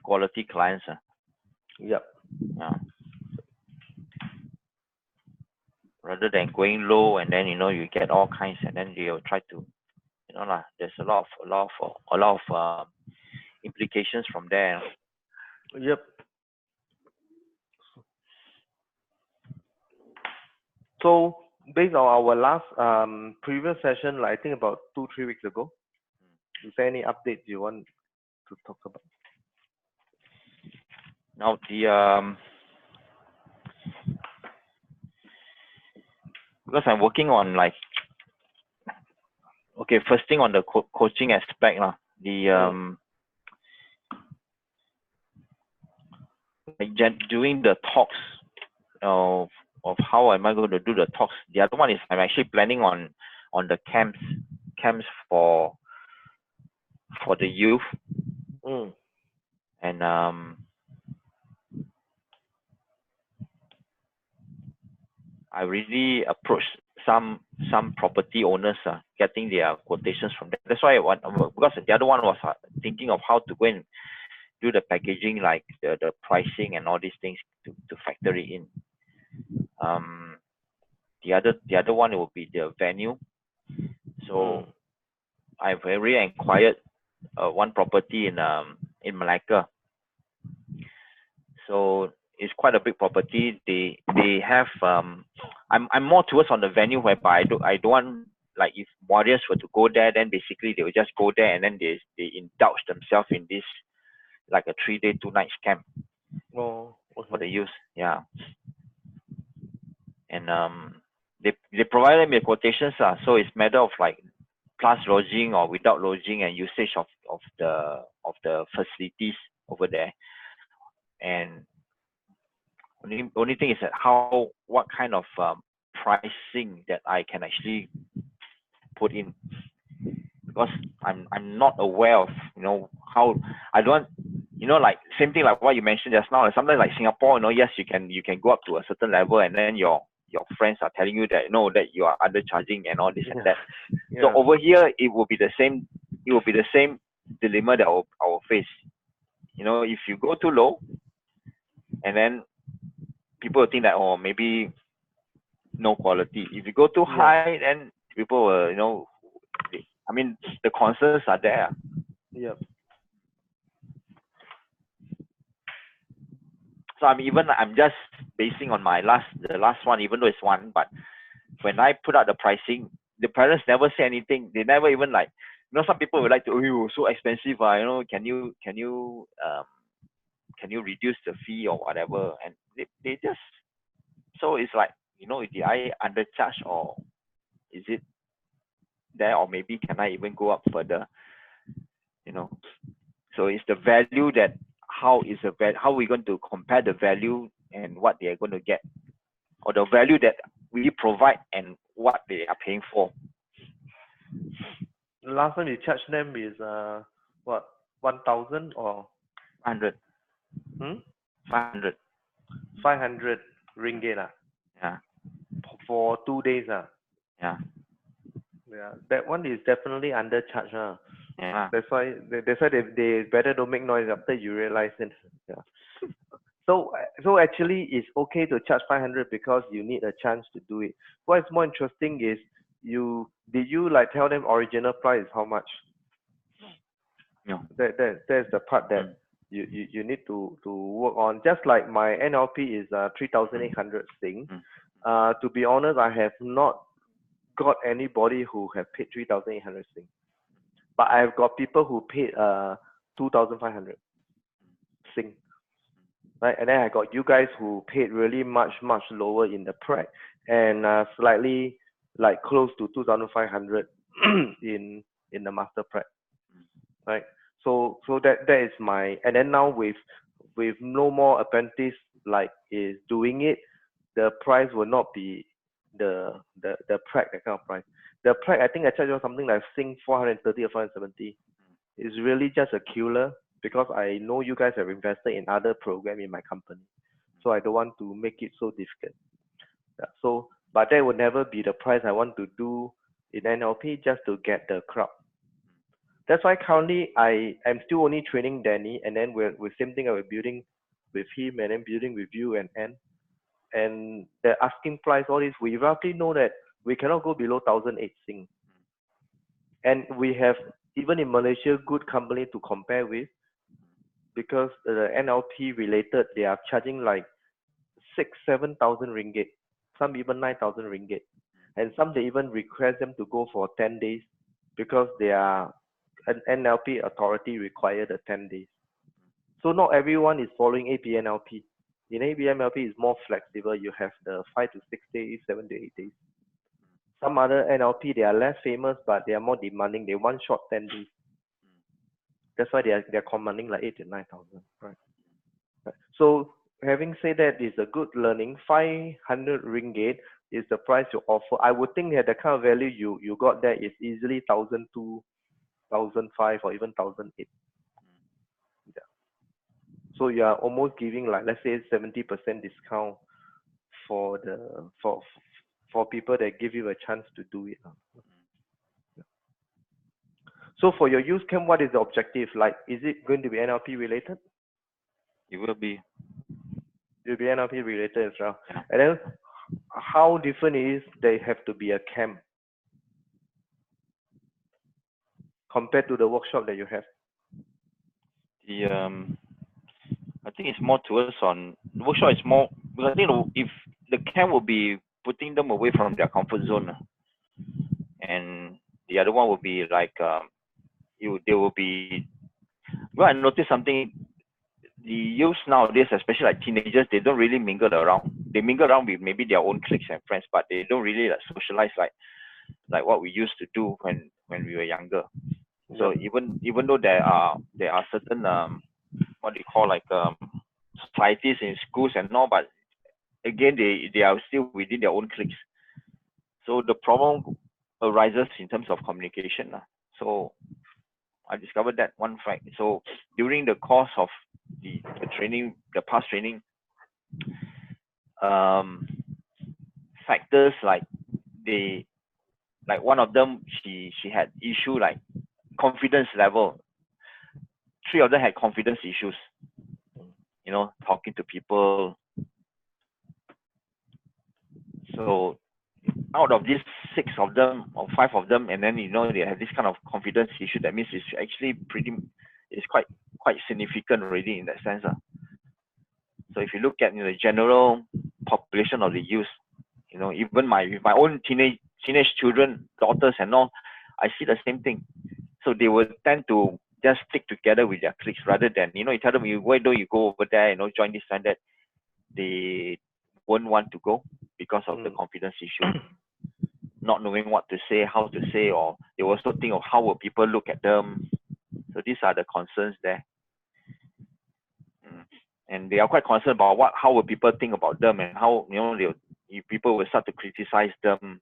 quality clients. Yep. Yeah. Rather than going low and then you get all kinds, and then they'll try to there's a lot of implications from there. Yep. So based on our last previous session, like I think about 2-3 weeks ago, is there any updates you want to talk about? Now because I'm working on like, okay, first thing on the coaching aspect lah. Doing the talks of how am I going to do the talks. The other one is I'm actually planning on the camps for the youth. And I really approached some property owners, getting their quotations from them. That's why because the other one was thinking of how to go and do the packaging, like the pricing and all these things to factor it in. The other one will be the venue. So I've already inquired one property in Malacca. So it's quite a big property. They have I'm more towards on the venue, whereby I don't want, like, if warriors were to go there, then basically they will just go there and then they indulge themselves in this, like a 3-day 2 nights camp for the youth. Yeah. And they provided me quotations, so it's matter of like plus lodging or without lodging and usage of the facilities over there. And only thing is that what kind of pricing that I can actually put in, because I'm not aware of how I don't like same thing like what you mentioned just now. Sometimes like Singapore, yes, you can go up to a certain level and then your friends are telling you that that you are undercharging and all this and that. Yeah. So over here it will be the same dilemma that I will face. If you go too low, and then people will think that, oh, maybe no quality. If you go too high, then people will, I mean, the concerns are there. Yep. So I'm just basing on the last one, even though it's one, but when I put out the pricing, the parents never say anything. They never even like, some people would like to, oh, so expensive, can you reduce the fee or whatever? And they just, so it's like, did I undercharge, or is it there, or maybe can I even go up further? So it's the value that how are we going to compare the value and what they are going to get, or the value that we provide and what they are paying for. Last time you charged them is what, 1,000 or 500? 500. 500 ringgit. Yeah. For 2 days. Yeah. Yeah, that one is definitely undercharged. Yeah. That's why they better don't make noise after you realize it. Yeah. So actually it's okay to charge 500 because you need a chance to do it. What's more interesting is did you like tell them original price how much? No. That's the part that you need to work on. Just like my NLP is 3,800 Sing. To be honest, I have not got anybody who have paid 3,800 Sing, but I've got people who paid 2,500 Sing, right? And then I got you guys who paid really much lower in the prac, and slightly like close to 2,500 in the master prac, right? So that is my, and then now with no more apprentice like is doing it, the price will not be the prac, that kind of price. The prac, I think I charge you something like Sing 430 or 470. It's really just a killer because I know you guys have invested in other program in my company, so I don't want to make it so difficult. Yeah, so, but that would never be the price I want to do in NLP, just to get the crowd. That's why currently I am still only training Danny, and then we're same thing. We're building with him, and then building with you and the asking price, all this. We roughly know that we cannot go below 1,008 Sing, and we have even in Malaysia good company to compare with because the NLP related they are charging like 6,000-7,000 ringgit, some even 9,000 ringgit, and some they even request them to go for 10 days because they are an NLP authority required the 10 days. So not everyone is following APNLP. In APNLP is more flexible. You have the 5 to 6 days, 7 to 8 days. Some other NLP they are less famous, but they are more demanding. They want short 10 days. That's why they're commanding like 8 to 9,000. Right. So having said that, is a good learning. 500 ringgit is the price you offer. I would think that the kind of value you got there is easily 1,200, 1,500, or even 1,800. Yeah. So you are almost giving like let's say 70% discount for the for people that give you a chance to do it. So for your use camp, what is the objective? Like, is it going to be NLP related? It will be. It will be NLP related as well. Yeah. And then how different it is they have to be a camp compared to the workshop that you have? The I think it's more towards on the workshop is more because I think if the camp will be putting them away from their comfort zone, and the other one will be like they will be. Well, I noticed something. The youth nowadays, especially like teenagers, they don't really mingle around. They mingle around with maybe their own cliques and friends, but they don't really like socialize like what we used to do when we were younger. So even though there are certain what do you call like societies in schools and all, but again they are still within their own cliques. So the problem arises in terms of communication. So I discovered that one fact. So during the course of the training, the past training, um, factors like they like one of them she had issue like confidence level. Three of them had confidence issues. Talking to people. So out of these six of them or five of them, and then they have this kind of confidence issue. That means it's actually it's quite significant already in that sense. So if you look at the general population of the youth, even with my own teenage children, daughters and all, I see the same thing. So they will tend to just stick together with their cliques rather than you tell them why don't you go over there, join this and that. They won't want to go because of the confidence issue, not knowing what to say, how to say, or they also think of how will people look at them. So these are the concerns there. And they are quite concerned about how will people think about them, and how if people will start to criticize them.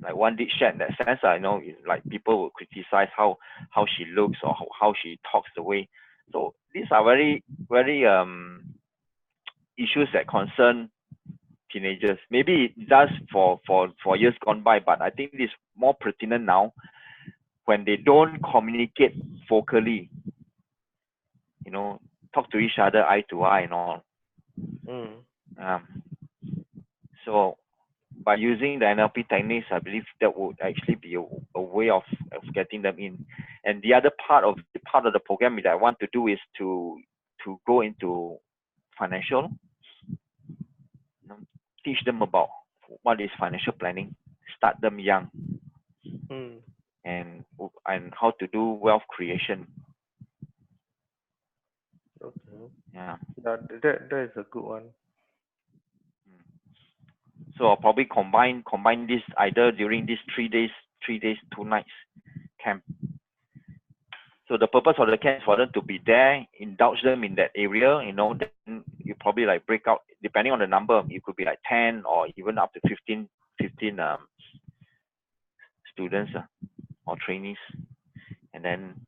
Like one did share in that sense, like people will criticize how she looks or how she talks the way. So these are very issues that concern teenagers. Maybe it does for years gone by, but I think it's more pertinent now when they don't communicate vocally. Talk to each other eye to eye and all. So by using the NLP techniques, I believe that would actually be a way of getting them in. And the other part of the program that I want to do is to go into financial, teach them about what is financial planning, start them young, and how to do wealth creation. Okay. Yeah. That is a good one. So I'll probably combine this either during these 3 days, 2 nights camp. So the purpose of the camp is for them to be there, indulge them in that area, then you probably like break out, depending on the number, it could be like 10 or even up to 15 students or trainees. And then,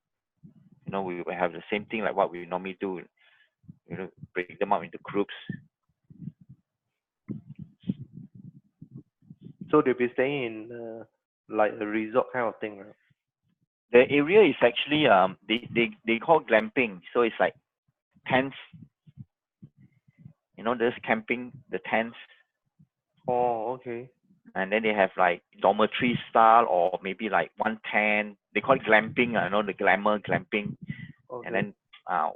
we will have the same thing like what we normally do, break them up into groups. So they'll be staying in like a resort kind of thing, right? The area is actually they call glamping. So it's like tents, there's camping, the tents, Oh, okay. and then they have like dormitory style or maybe like one tent. They call it glamping, the glamour glamping. And Okay. then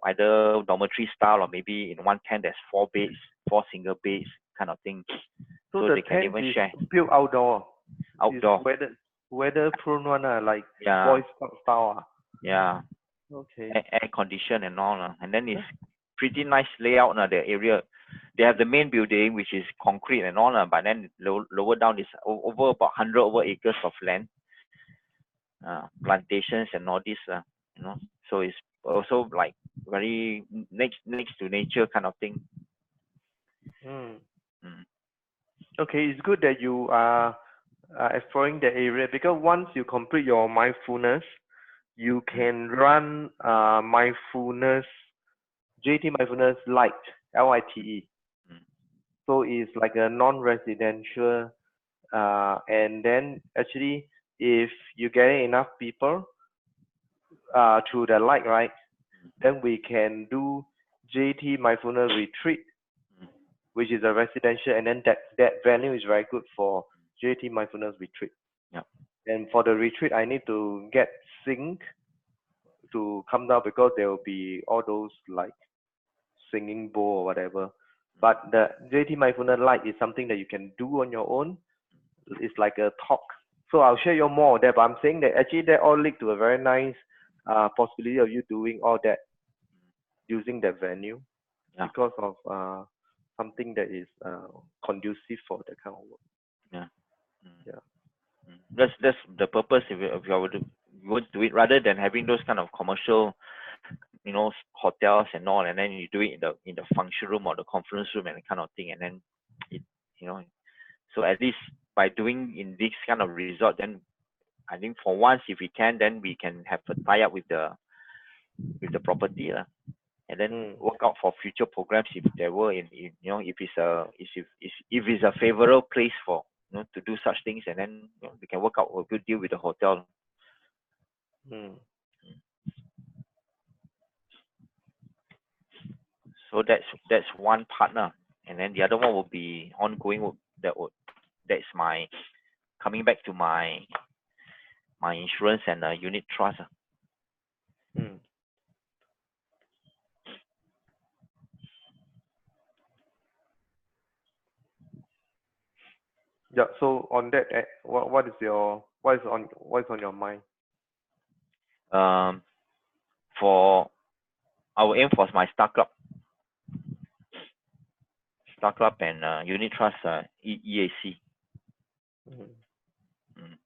either dormitory style or maybe in one tent there's 4 beds, 4 single beds kind of thing. So So the they can tent even is share built outdoor. Is outdoor. weather prone one, like Yeah, Boy Scout style. yeah, Okay. air condition and all. And then it's pretty nice layout the area. They have the main building which is concrete and all, but then lower down is over about 100 over acres of land, plantations and all this, you know. So it's also like very next to nature kind of thing. Mm. Mm. Okay, it's good that you are exploring the area, because once you complete your mindfulness, you Mm. can run mindfulness, JT mindfulness light, LITE. Mm. So it's like a non-residential, and then actually, if you get enough people through the light, right, then we can do JT mindfulness retreat, Mm. which is a residential, and then that venue is very good for JT mindfulness retreat. Yeah. And for the retreat, I need to get sync to come down, because there will be all those like singing bowl or whatever. But the JT mindfulness light is something that you can do on your own. It's like a talk. So I'll share you more of that. But I'm saying that actually that all lead to a very nice possibility of you doing all that using that venue, Yeah. because of something that is conducive for that kind of work. Yeah. Mm. Yeah. Mm. That's the purpose if you were to go to it, rather than having those kind of commercial, hotels and all, and then you do it in the function room or the conference room and that kind of thing, and then it, you know, so at least by doing in this kind of resort, then I think for once, if we can, then we can have a tie up with the property, and then Mm. work out for future programs if there were if it's a favorable place for to do such things, and then we can work out a good deal with the hotel. Mm. So that's one partner, and then the other one will be ongoing work that's my coming back to my insurance and unit trust. Mm. Yeah. So on that, what is on your mind? For our aim for my Star Club and unit trust, EAC. Mm. Mm.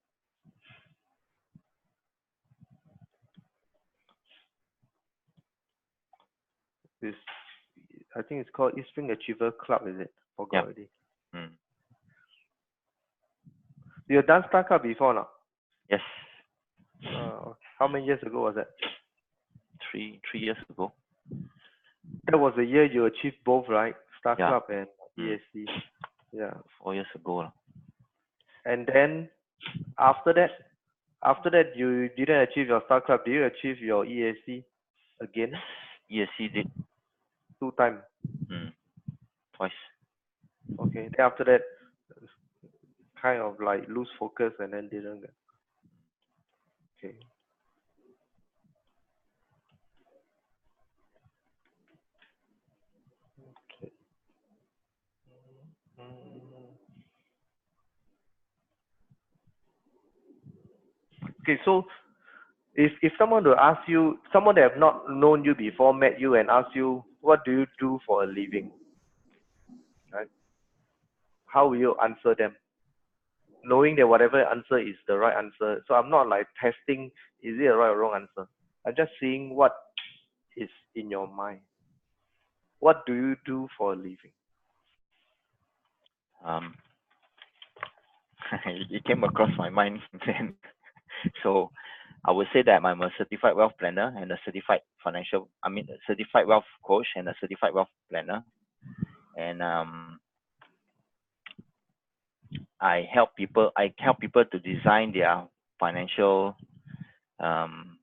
This, I think it's called East Spring Achiever Club, is it? Forgot Yeah. already. Mm. You done Star Club before now? Yes. How many years ago was that? 3 years ago. That was the year you achieved both, right? Star Yeah. Club and Mm. ESC. Yeah. 4 years ago. And then after that you didn't achieve your Star Club. Did you achieve your EAC again? EAC did. 2 times. Mm. Twice. Okay. Then after that, kind of like lose focus and then didn't get. Okay. Okay. Mm. Okay. So if someone to ask you, someone that have not known you before met you and ask you, what do you do for a living? Right? How will you answer them? Knowing that whatever answer is the right answer. So I'm not like testing, is it a right or wrong answer? I'm just seeing what is in your mind. What do you do for a living? Um, it came across my mind then. So I would say that I'm a certified wealth planner and a certified wealth coach and a certified wealth planner. And I help people to design their financial um,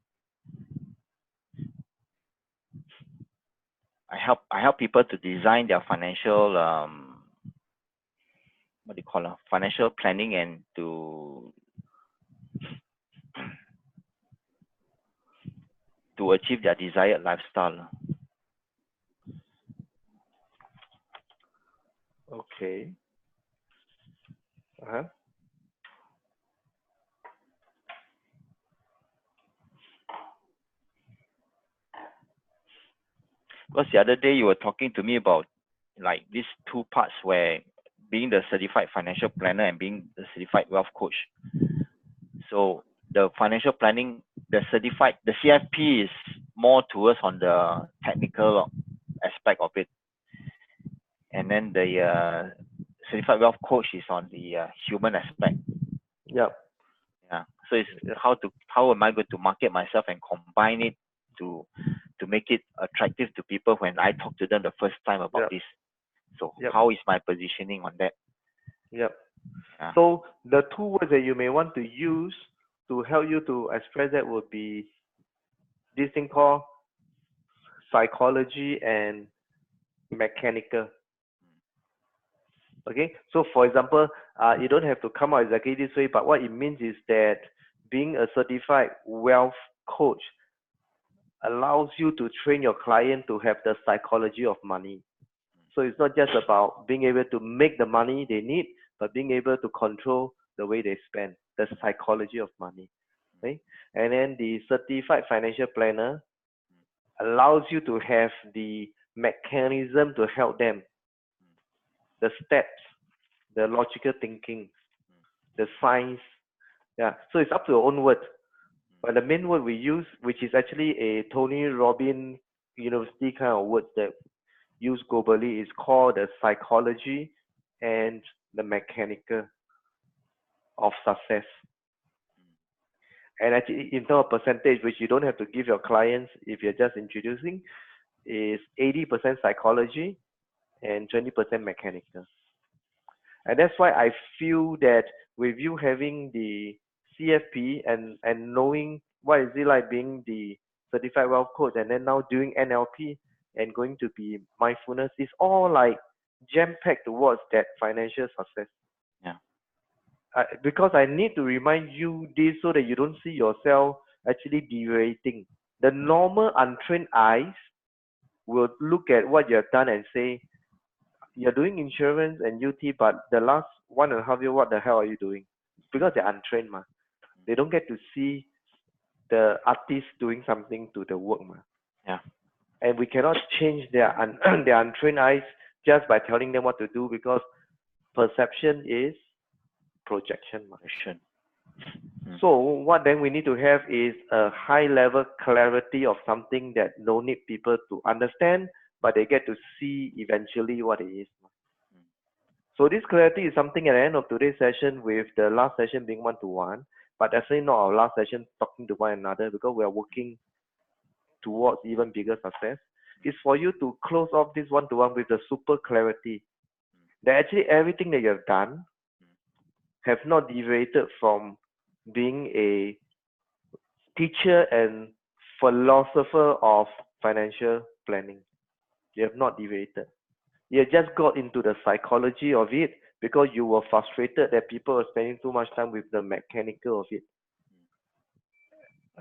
I help people to design their financial what do you call it, financial planning, and to achieve their desired lifestyle. Okay. Uh-huh. Because the other day you were talking to me about like these two parts, where being the certified financial planner and being the certified wealth coach. So the financial planning, the CFP is more towards on the technical aspect of it, and then the certified wealth coach is on the human aspect. Yep. Yeah. So it's how am I going to market myself and combine it to make it attractive to people when I talk to them the first time about Yep. this. So Yep. how is my positioning on that? Yep. Yeah. So the two words that you may want to use to help you to express that would be this thing called psychology and mechanical. Okay, so for example, you don't have to come out exactly this way, but what it means is that being a certified wealth coach allows you to train your client to have the psychology of money. So it's not just about being able to make the money they need, but being able to control the way they spend, the psychology of money. Okay? And then the certified financial planner allows you to have the mechanism to help them, the steps, the logical thinking, the science. Yeah, so it's up to your own word. But the main word we use, which is actually a Tony Robbins University kind of word that used globally, is called the psychology and the mechanical of success. And actually, in terms of percentage, which you don't have to give your clients if you're just introducing, is 80% psychology and 20% mechanical. And that's why I feel that with you having the CFP and knowing what is it like being the certified wealth coach, and then now doing NLP and going to be mindfulness, is all like jam packed towards that financial success. Yeah. Because I need to remind you this so that you don't see yourself actually deviating. The normal untrained eyes will look at what you have done and say, you're doing insurance and UT, but the last 1.5 years, what the hell are you doing? Because they're untrained, ma. They don't get to see the artist doing something to the work, ma. Yeah. And we cannot change their their untrained eyes just by telling them what to do, because perception is projection, ma. So what then we need to have is a high level clarity of something that no need people to understand, but they get to see eventually what it is. So this clarity is something at the end of today's session, with the last session being one-to-one, but definitely not our last session talking to one another, because we are working towards even bigger success. It's for you to close off this one-to-one with the super clarity that actually everything that you have done have not deviated from being a teacher and philosopher of financial planning. You have not deviated. You just got into the psychology of it because you were frustrated that people were spending too much time with the mechanical of it.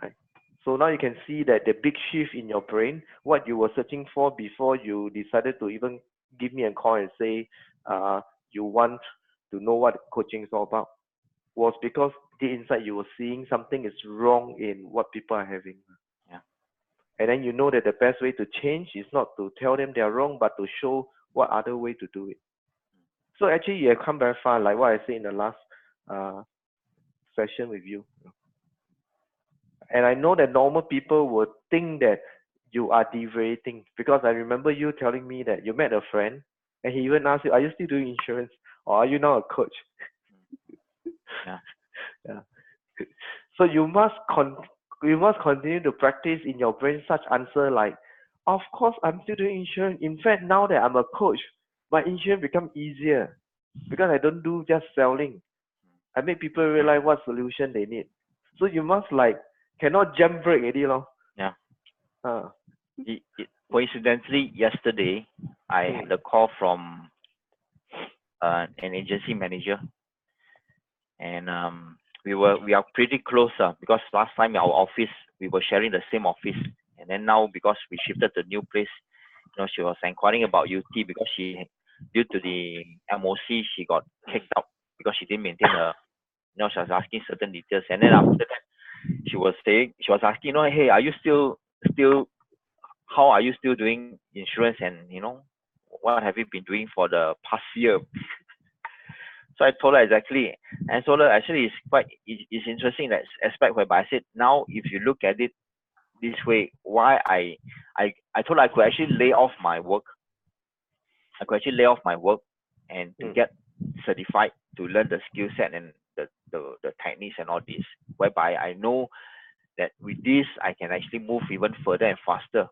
Right? So now you can see that the big shift in your brain, what you were searching for before you decided to even give me a call and say you want to know what coaching is all about, was because deep inside you were seeing something is wrong in what people are having. Yeah. And then you know that the best way to change is not to tell them they are wrong, but to show what other way to do it. So actually, you have come very far, like what I said in the last session with you. And I know that normal people would think that you are deviating, because I remember you telling me that you met a friend and he even asked you, "Are you still doing insurance, or are you now a coach?" Yeah. Yeah. So you must continue to practice in your brain such answer like, "Of course, I'm still doing insurance. In fact, now that I'm a coach, my insurance become easier because I don't do just selling. I make people realize what solution they need." So you must like cannot jam brake already, lor. Yeah. Uh, Coincidentally, yesterday I had a call from an agency manager, and we are pretty close because last time our office we were sharing the same office, and then now because we shifted to new place, she was inquiring about UT because due to the MOC she got kicked out because she didn't maintain her, she was asking certain details, and then after that she was asking, hey, are you still how are you still doing insurance, and what have you been doing for the past year? So I told her exactly, and told her actually it's interesting that aspect whereby I said, now if you look at it this way, why I told her I could actually lay off my work. I could actually lay off my work and to get certified to learn the skill set and the techniques and all this, whereby I know that with this I can actually move even further and faster.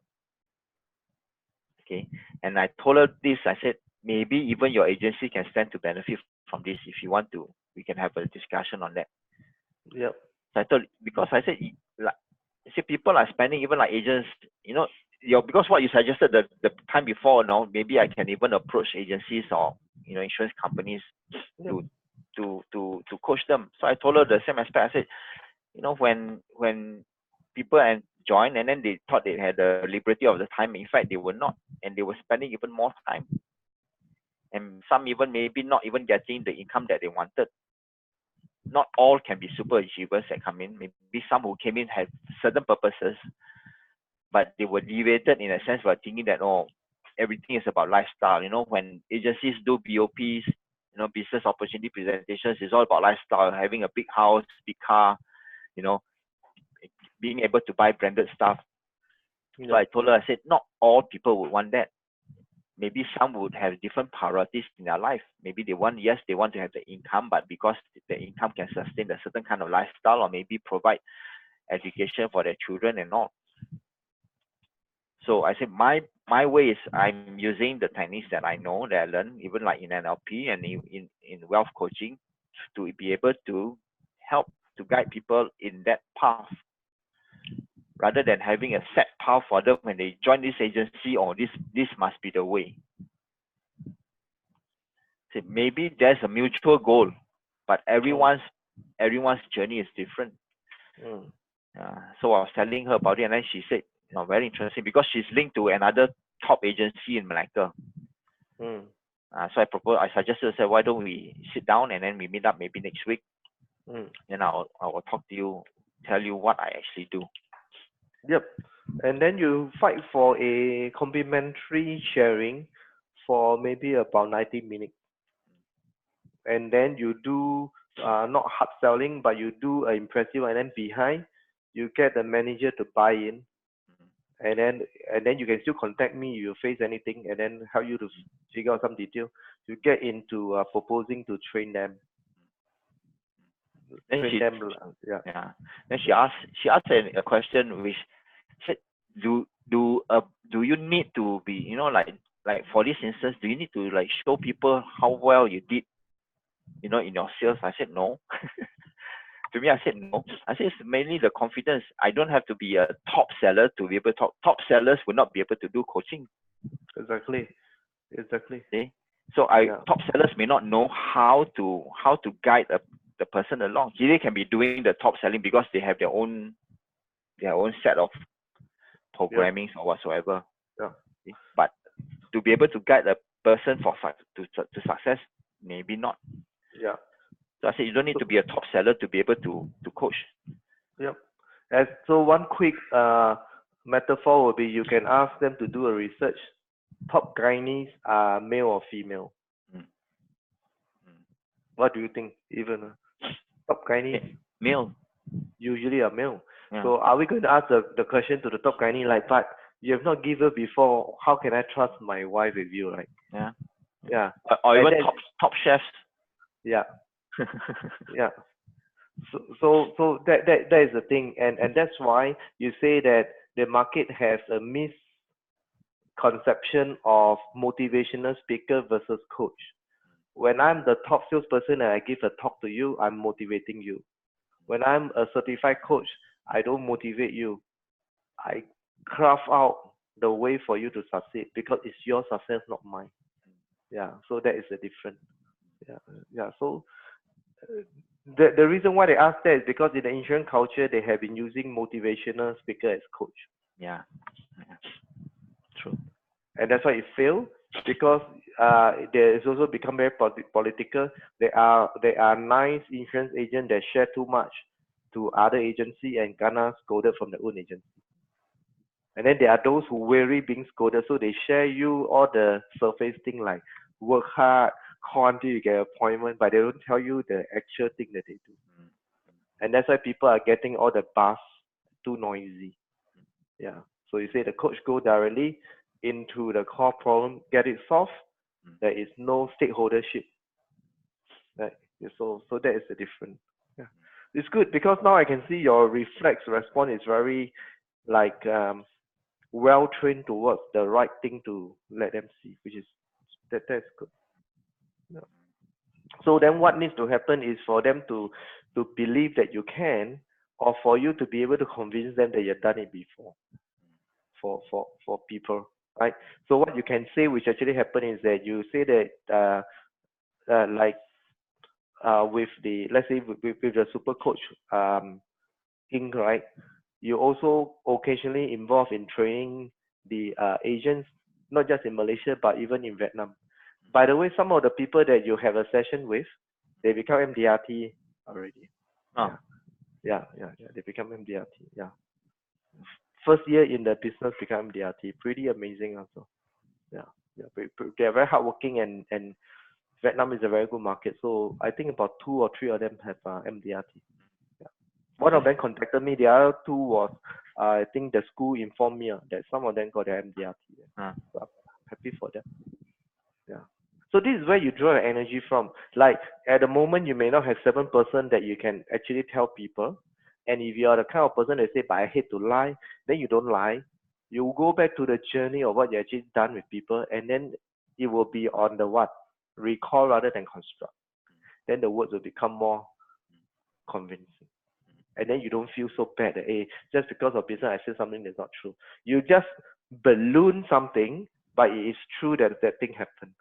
Okay, and I told her this. I said maybe even your agency can stand to benefit from this. If you want to, we can have a discussion on that. Yep. So I thought, because I said, like, people are spending, even like agents, because what you suggested the time before, maybe I can even approach agencies or insurance companies Yep. to coach them. So I told her the same aspect. I said, when people join and then they thought they had the liberty of the time, in fact they were not, and they were spending even more time, and some even maybe not even getting the income that they wanted. Not all can be super achievers that come in. Maybe some who came in had certain purposes, but they were deviated in a sense by thinking that, everything is about lifestyle. When agencies do BOPs, business opportunity presentations, it's all about lifestyle, having a big house, big car, being able to buy branded stuff. Yep. So I told her, I said, not all people would want that. Maybe some would have different priorities in their life. Maybe they want to have the income, but because the income can sustain a certain kind of lifestyle, or maybe provide education for their children and all. So I said my way is I'm using the techniques that I know, that I learned, even like in NLP and in wealth coaching, to be able to help to guide people in that path, rather than having a set path for them when they join this agency, or this must be the way. So maybe there's a mutual goal, but everyone's journey is different. So I was telling her about it, and then she said, very interesting, because she's linked to another top agency in Malacca. So I suggested, I said, why don't we sit down and then we meet up maybe next week, and I will talk to you, tell you what I actually do. Yep. And then you fight for a complimentary sharing for maybe about 90 minutes. And then you do not hard selling, but you do impressive, and then behind you get the manager to buy in, and then you can still contact me if you face anything, and then help you to figure out some detail. You get into proposing to train them. Then Yeah. Then she asked a question which said, do you need to be, like for this instance, do you need to like show people how well you did, in your sales? I said no. To me, I said no. I said it's mainly the confidence. I don't have to be a top seller to be able to talk. Top sellers will not be able to do coaching. Exactly. See? So top sellers may not know how to guide the person along. They can be doing the top selling because they have their own set of programming or whatsoever. See? But to be able to guide a person to success, maybe not. Yeah. So I said you don't need to be a top seller to be able to coach. Yep. So one quick metaphor would be, you can ask them to do a research. Top gynaes are male or female? What do you think? Even top gynaes male. Usually are male. Yeah. So are we going to ask the question to the top gynae, like, but you have not given before, how can I trust my wife with you? Like, yeah. Or even top chefs. Yeah. Yeah. So that is the thing, and that's why you say that the market has a misconception of motivational speaker versus coach. When I'm the top salesperson and I give a talk to you, I'm motivating you. When I'm a certified coach, I don't motivate you. I craft out the way for you to succeed because it's your success, not mine. Yeah, so that is the difference. Yeah, yeah. So the reason why they ask that is because in the insurance culture they have been using motivational speaker as coach, Yeah. Yeah. True. and that's why it failed because there is also become very political. There are nice insurance agents that share too much to other agency and gonna scolded from their own agency. And then there are those who weary being scolded, so they share you all the surface thing like work hard, call until you get an appointment, but they don't tell you the actual thing that they do. And that's why people are getting all the buzz too noisy. Yeah. So you say the coach go directly into the core problem, get it solved. There is no stakeholdership. Right. So that is the difference. Yeah. It's good because now I can see your reflex response is very like well trained towards the right thing to let them see, which is that's good. Yeah. So then what needs to happen is for them to believe that you can, or for you to be able to convince them that you've done it before for people, right? So what you can say which actually happen is that you say that like with the, let's say with the super coach Inc., right? You also occasionally involved in training the agents, not just in Malaysia but even in Vietnam. By the way, some of the people that you have a session with, they become MDRT already. Oh. Yeah. They become MDRT. Yeah. First year in the business become MDRT. Pretty amazing also. Yeah. They are very hardworking, and Vietnam is a very good market. So I think about 2 or 3 of them have MDRT. Yeah. One of them contacted me. The other 2 was I think the school informed me that some of them got their MDRT. So I'm happy for them. Yeah. So this is where you draw your energy from. Like at the moment, you may not have 7% that you can actually tell people. And if you are the kind of person that say, "But I hate to lie," then you don't lie. You go back to the journey of what you actually done with people, and then it will be on the what recall rather than construct. Then the words will become more convincing, and then you don't feel so bad that hey, just because of business I said something that's not true. You just balloon something, but it is true that that thing happened,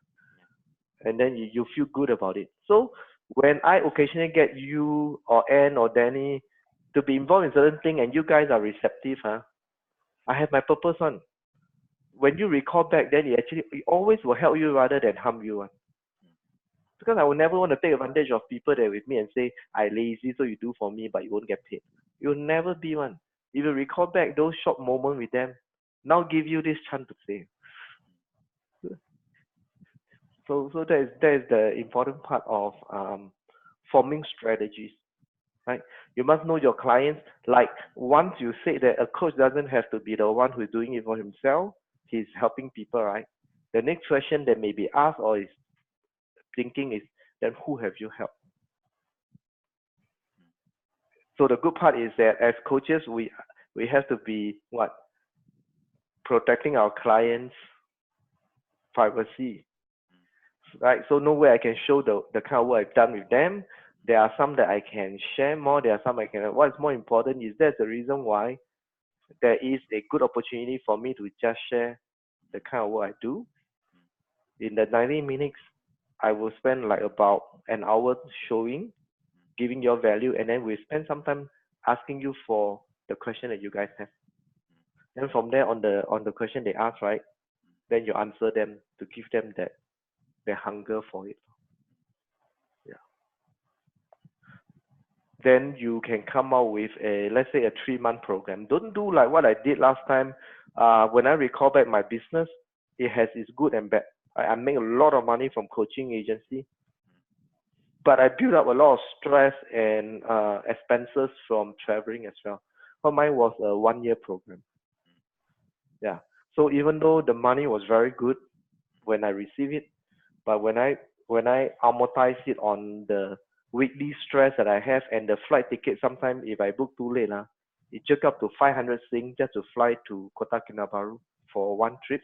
and then you feel good about it. So when I occasionally get you or Anne or Danny to be involved in certain thing and you guys are receptive, I have my purpose on. When you recall back, then it always will help you rather than harm you. Because I would never want to take advantage of people that are with me and say, I lazy, so you do for me, but you won't get paid. You'll never be one. If you recall back those short moments with them, now give you this chance to say. So that is the important part of forming strategies, right? You must know your clients. Like once you say that a coach doesn't have to be the one who's doing it for himself, he's helping people, right? The next question that may be asked or is thinking is, then who have you helped? So the good part is that as coaches, we have to be what? Protecting our clients' privacy, right? So nowhere I can show the kind of work I've done with them. There are some that I can share more. There are some I can. What's more important is that's the reason why there is a good opportunity for me to just share the kind of work I do. In the 90 minutes, I will spend like about an hour showing, giving your value, and then we spend some time asking you for the question that you guys have. Then from there on the question they ask, right? Then you answer them to give them that their hunger for it. Yeah. Then you can come out with a, let's say, a 3-month program. Don't do like what I did last time. When I recall back my business, it has its good and bad. I make a lot of money from coaching agency, but I built up a lot of stress and expenses from traveling as well. But mine was a 1-year program. Yeah. So even though the money was very good when I received it, but when I amortize it on the weekly stress that I have and the flight ticket, sometimes if I book too late, it took up to 500 Sing just to fly to Kota Kinabalu for one trip.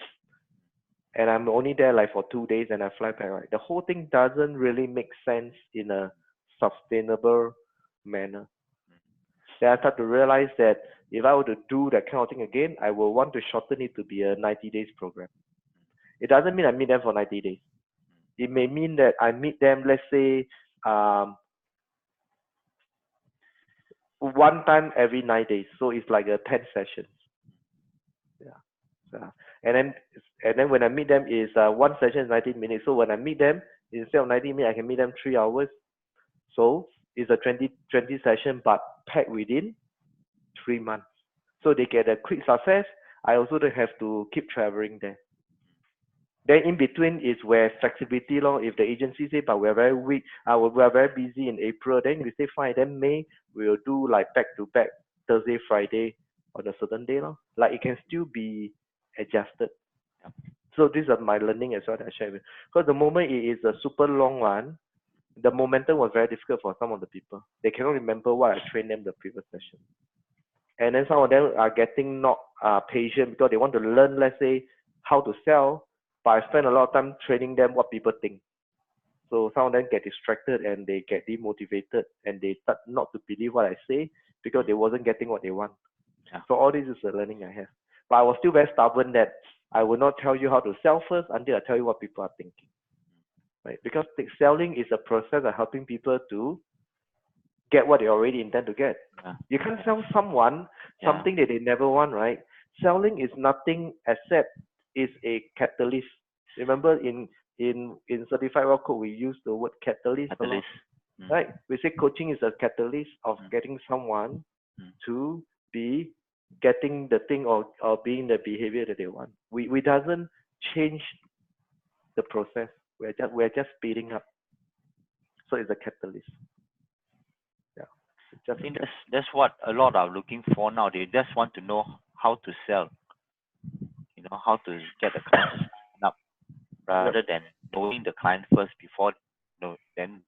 And I'm only there like for 2 days and I fly back, right? The whole thing doesn't really make sense in a sustainable manner. Then I start to realize that if I were to do that kind of thing again, I will want to shorten it to be a 90 days program. It doesn't mean I meet them for 90 days. It may mean that I meet them, let's say, one time every 9 days. So it's like a 10 sessions. Yeah. And then when I meet them is one session is 90 minutes. So when I meet them, instead of 90 minutes, I can meet them 3 hours. So it's a 20 session, but packed within 3 months. So they get a quick success. I also don't have to keep traveling there. Then in between is where flexibility law. If the agency say, but we're very weak, we're very busy in April, then we say fine. Then May we'll do like back to back Thursday, Friday on a certain day law. Like it can still be adjusted. So these are my learning as well that I share with. Because the moment it is a super long one, the momentum was very difficult for some of the people. They cannot remember what I trained them the previous session. And then some of them are getting not patient because they want to learn, let's say, how to sell. But I spend a lot of time training them what people think. So some of them get distracted and they get demotivated and they start not to believe what I say because they wasn't getting what they want. Yeah. So all this is the learning I have. But I was still very stubborn that I will not tell you how to sell first until I tell you what people are thinking. Right? Because selling is a process of helping people to get what they already intend to get. Yeah. You can't sell someone something that they never want, right? Selling is nothing except is a catalyst. Remember in certified wealth code we use the word catalyst a lot, right? We say coaching is a catalyst of getting someone to be getting the thing or being the behavior that they want. We doesn't change the process. We're just speeding up. So it's a catalyst. I think that's what a lot are looking for now. They just want to know how to sell, how to get the client to sign up, rather than knowing the client first before, then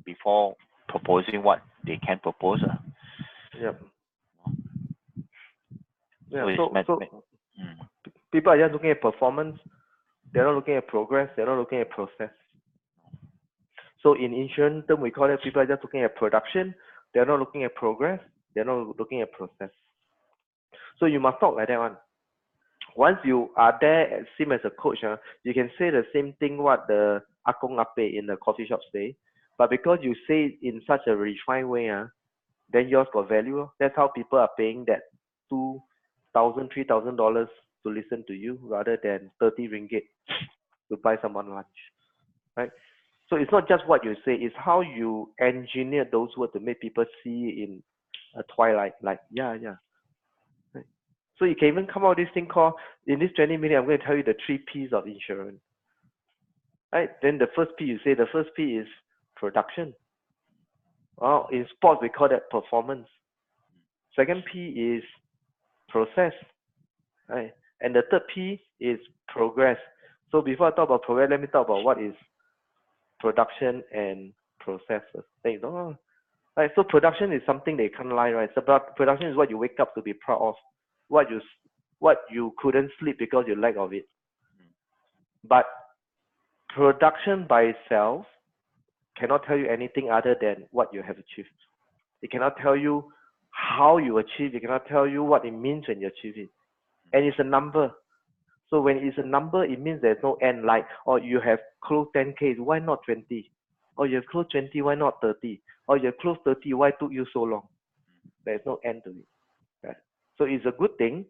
before proposing what they can propose. Yep. So, people are just looking at performance. They're not looking at progress. They're not looking at process. So in insurance term, we call it people are just looking at production. They're not looking at progress. They're not looking at process. So you must talk like that one. Once you are there, same as a coach, you can say the same thing what the Akong Ape in the coffee shop say. But because you say it in such a refined way, then yours got value. That's how people are paying that $2,000, $3,000 to listen to you rather than 30 ringgit to buy someone lunch, right? So it's not just what you say, it's how you engineer those words to make people see in a twilight, like, yeah. Right? So you can even come out with this thing called, in this 20 minutes, I'm going to tell you the 3 P's of insurance. Right? Then the first P, you say the first P is production. Well, in sports, we call that performance. Second P is process. Right? And the third P is progress. So before I talk about progress, let me talk about what is production and processes. Then you know, right? So production is something they can't lie, right? So production is what you wake up to be proud of, what you couldn't sleep because you lack of it. But production by itself cannot tell you anything other than what you have achieved. It cannot tell you how you achieve. It cannot tell you what it means when you achieve it. And it's a number. So when it's a number, it means there's no end. Like, or you have closed 10K, why not 20? Or you have closed 20, why not 30? Or you have closed 30, why took you so long? There's no end to it. Right? So it's a good thing.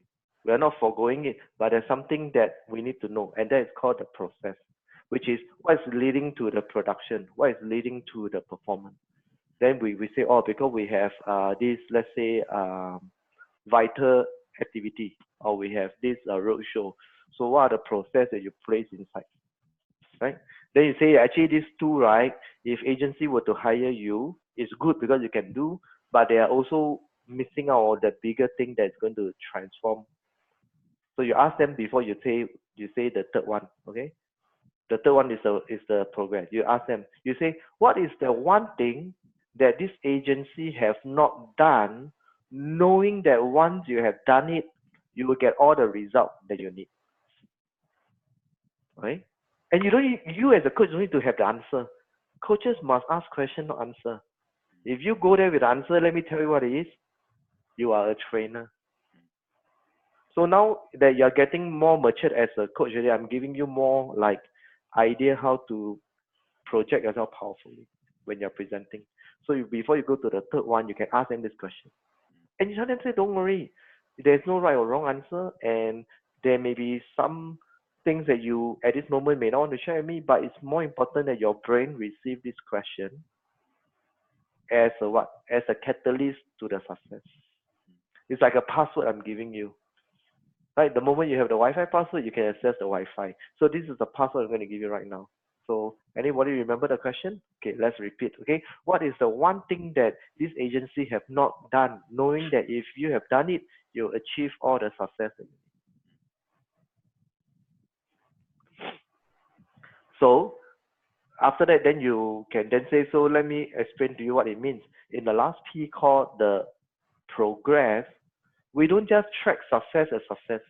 We're not foregoing it, but there's something that we need to know, and that is called the process, which is what is leading to the production, what is leading to the performance. Then we say, oh, because we have this, let's say, vital activity, or we have this roadshow. So what are the process that you place inside, right? Then you say, actually, these two, right, if agency were to hire you, it's good because you can do, but they are also missing out on the bigger thing that's going to transform. So you ask them before you say the third one, okay? The third one is the progress. You ask them, you say, what is the one thing that this agency have not done, knowing that once you have done it, you will get all the results that you need. Right? And you as a coach don't need to have the answer. Coaches must ask questions, not answer. If you go there with the answer, let me tell you what it is. You are a trainer. So now that you're getting more matured as a coach, I'm giving you more like idea how to project yourself powerfully when you're presenting. So before you go to the third one, you can ask them this question. And you tell them, say, don't worry, there's no right or wrong answer, and there may be some things that you at this moment may not want to share with me, but it's more important that your brain receive this question as a what? As a catalyst to the success. It's like a password I'm giving you. Right? The moment you have the Wi-Fi password, you can access the Wi-Fi. So this is the password I'm going to give you right now. So anybody remember the question? Okay, let's repeat. Okay, what is the one thing that this agency have not done, knowing that if you have done it, you'll achieve all the success? So after that, then you can then say, so let me explain to you what it means. In the last P called the progress, we don't just track success as success.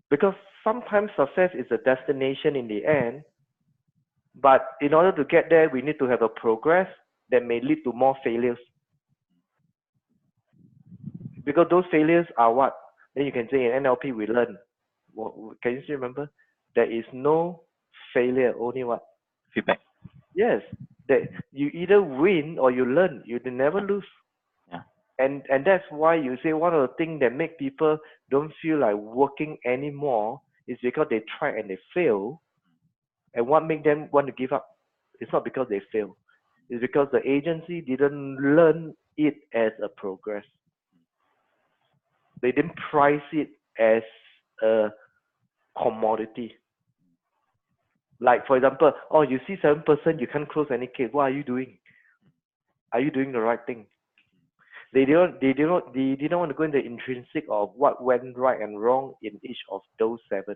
Because sometimes success is a destination in the end, but in order to get there, we need to have a progress that may lead to more failures. Because those failures are what? Then you can say in NLP we learn. Can you still remember? There is no failure, only what? Feedback. Yes, that you either win or you learn. You never lose. Yeah. And that's why you say one of the things that make people don't feel like working anymore is because they try and they fail. And what make them want to give up? It's not because they fail. It's because the agency didn't learn it as a progress. They didn't price it as a commodity. Like for example, oh, you see 7%, you can't close any case. What are you doing? Are you doing the right thing? They didn't want to go into the intrinsic of what went right and wrong in each of those 7.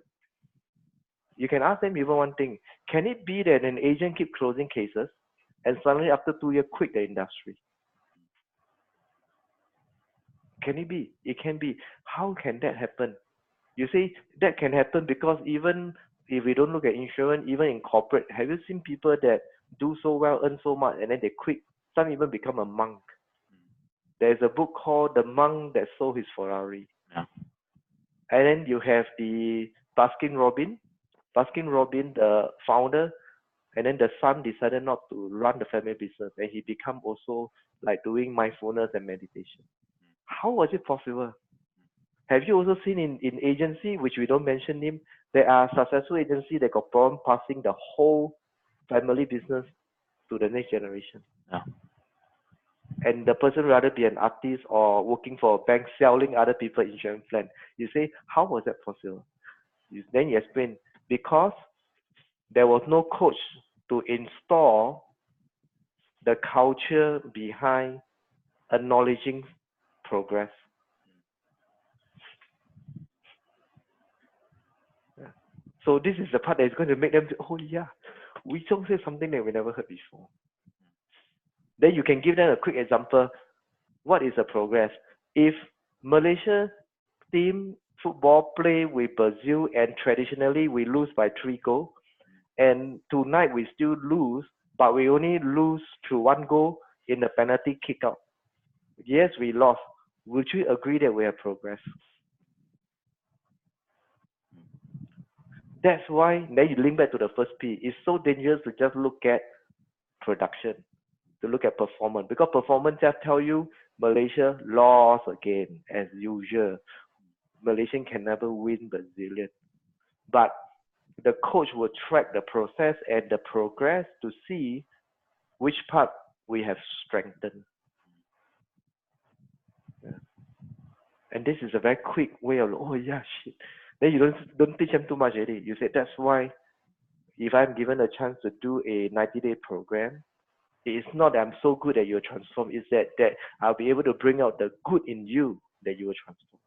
You can ask them even one thing. Can it be that an agent keep closing cases and suddenly after 2 years quit the industry? Can it be? It can be. How can that happen? You see, that can happen because even if we don't look at insurance, even in corporate, have you seen people that do so well, earn so much, and then they quit? Some even become a monk. There's a book called The Monk That Sold His Ferrari. Yeah. And then you have the Baskin Robbins, the founder, and then the son decided not to run the family business, and he become also like doing mindfulness and meditation. How was it possible? Have you also seen in agency, which we don't mention him, there are successful agency that got problem passing the whole family business to the next generation. Yeah. And the person rather be an artist or working for a bank selling other people insurance plan. You say, how was that possible? Then you explain, because there was no coach to install the culture behind acknowledging progress. Yeah. So this is the part that is going to make them say, oh yeah, we don't say something that we never heard before. Then you can give them a quick example. What is a progress? If Malaysia team football play with Brazil and traditionally we lose by 3 goals, and tonight we still lose, but we only lose through 1 goal in the penalty kick out. Yes, we lost. Would you agree that we have progress? That's why, then you link back to the first P. It's so dangerous to just look at production, to look at performance, because performance just tell you Malaysia lost again as usual. Malaysian can never win Brazilian. But the coach will track the process and the progress to see which part we have strengthened. Yeah. And this is a very quick way of, oh yeah, shit. Then you don't teach them too much already. You say that's why if I'm given a chance to do a 90-day program, it's not that I'm so good that you'll transform. It's that I'll be able to bring out the good in you that you will transform.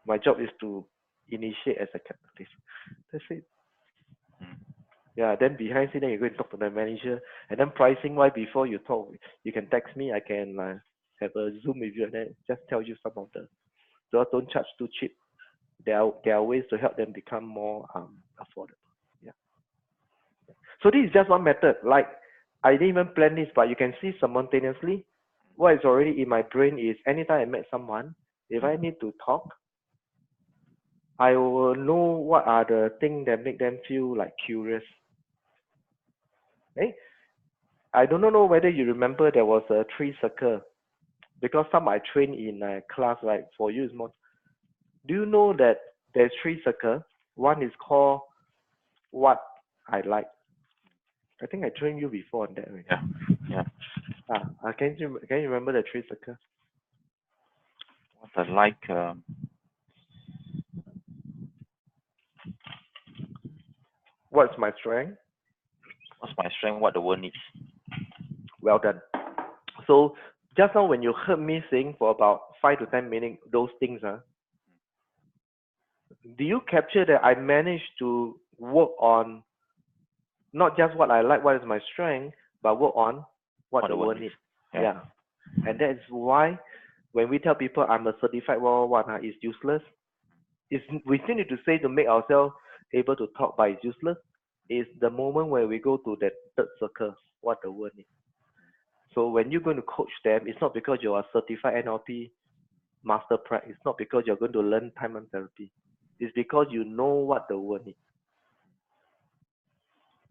My job is to initiate as a catalyst. That's it. Yeah, then behind scene, then you go and talk to the manager. And then pricing wise, before you talk, you can text me. I can have a Zoom with you and then just tell you some of the. Don't charge too cheap. There are ways to help them become more affordable. Yeah. So this is just one method. Like I didn't even plan this, but you can see simultaneously what is already in my brain is anytime I met someone, if I need to talk, I will know what are the things that make them feel like curious. Eh? I don't know whether you remember there was a tree circle because some I trained in a class, right? For you is more. Do you know that there's three circle? One is called what I like. I think I trained you before on that. Right? Yeah. Yeah. Can you remember the three circle? What I like. What's my strength? What's my strength? What the world needs. Well done. So just now when you heard me saying for about 5 to 10 minutes those things, do you capture that I managed to work on not just what I like, what is my strength, but work on what the world needs? Yeah. And that is why when we tell people I'm a certified World War I, it's useless. We still need to say to make ourselves able to talk, but it's useless. It's the moment where we go to that third circle, what the world needs. So when you're going to coach them, it's not because you are certified NLP master prac. It's not because you're going to learn time and therapy. It's because you know what the world needs.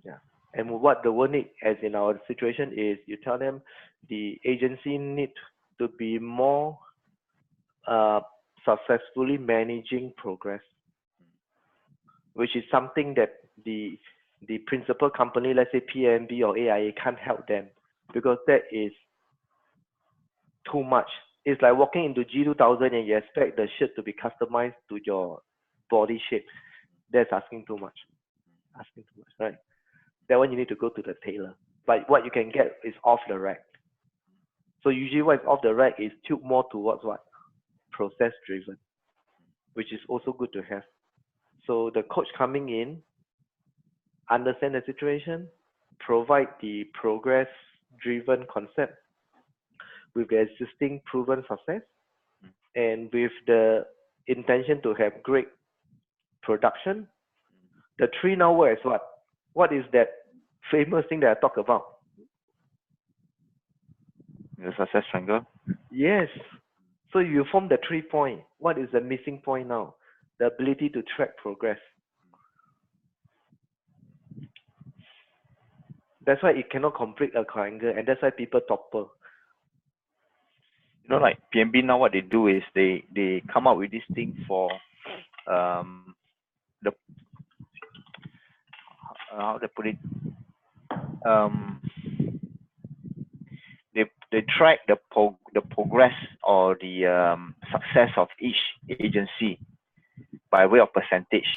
Yeah. And what the world needs, as in our situation, is you tell them the agency need to be more successfully managing progress, which is something that the principal company, let's say PNB or AIA, can't help them because that is too much. It's like walking into G2000 and you expect the shirt to be customized to your body shape. That's asking too much. Asking too much, right? That one you need to go to the tailor. But what you can get is off the rack. So usually what is off the rack is tilted more towards what? Process driven, which is also good to have. So the coach coming in, understand the situation, provide the progress driven concept with the existing proven success and with the intention to have great production. The tree now work as what? What is that famous thing that I talk about? The success triangle. Yes. So you form the 3 point. What is the missing point now? The ability to track progress. That's why it cannot complete a triangle, and that's why people topple. You know, like PNB now, what they do is they come up with this thing for the how to put it, um they track the progress or the success of each agency by way of percentage.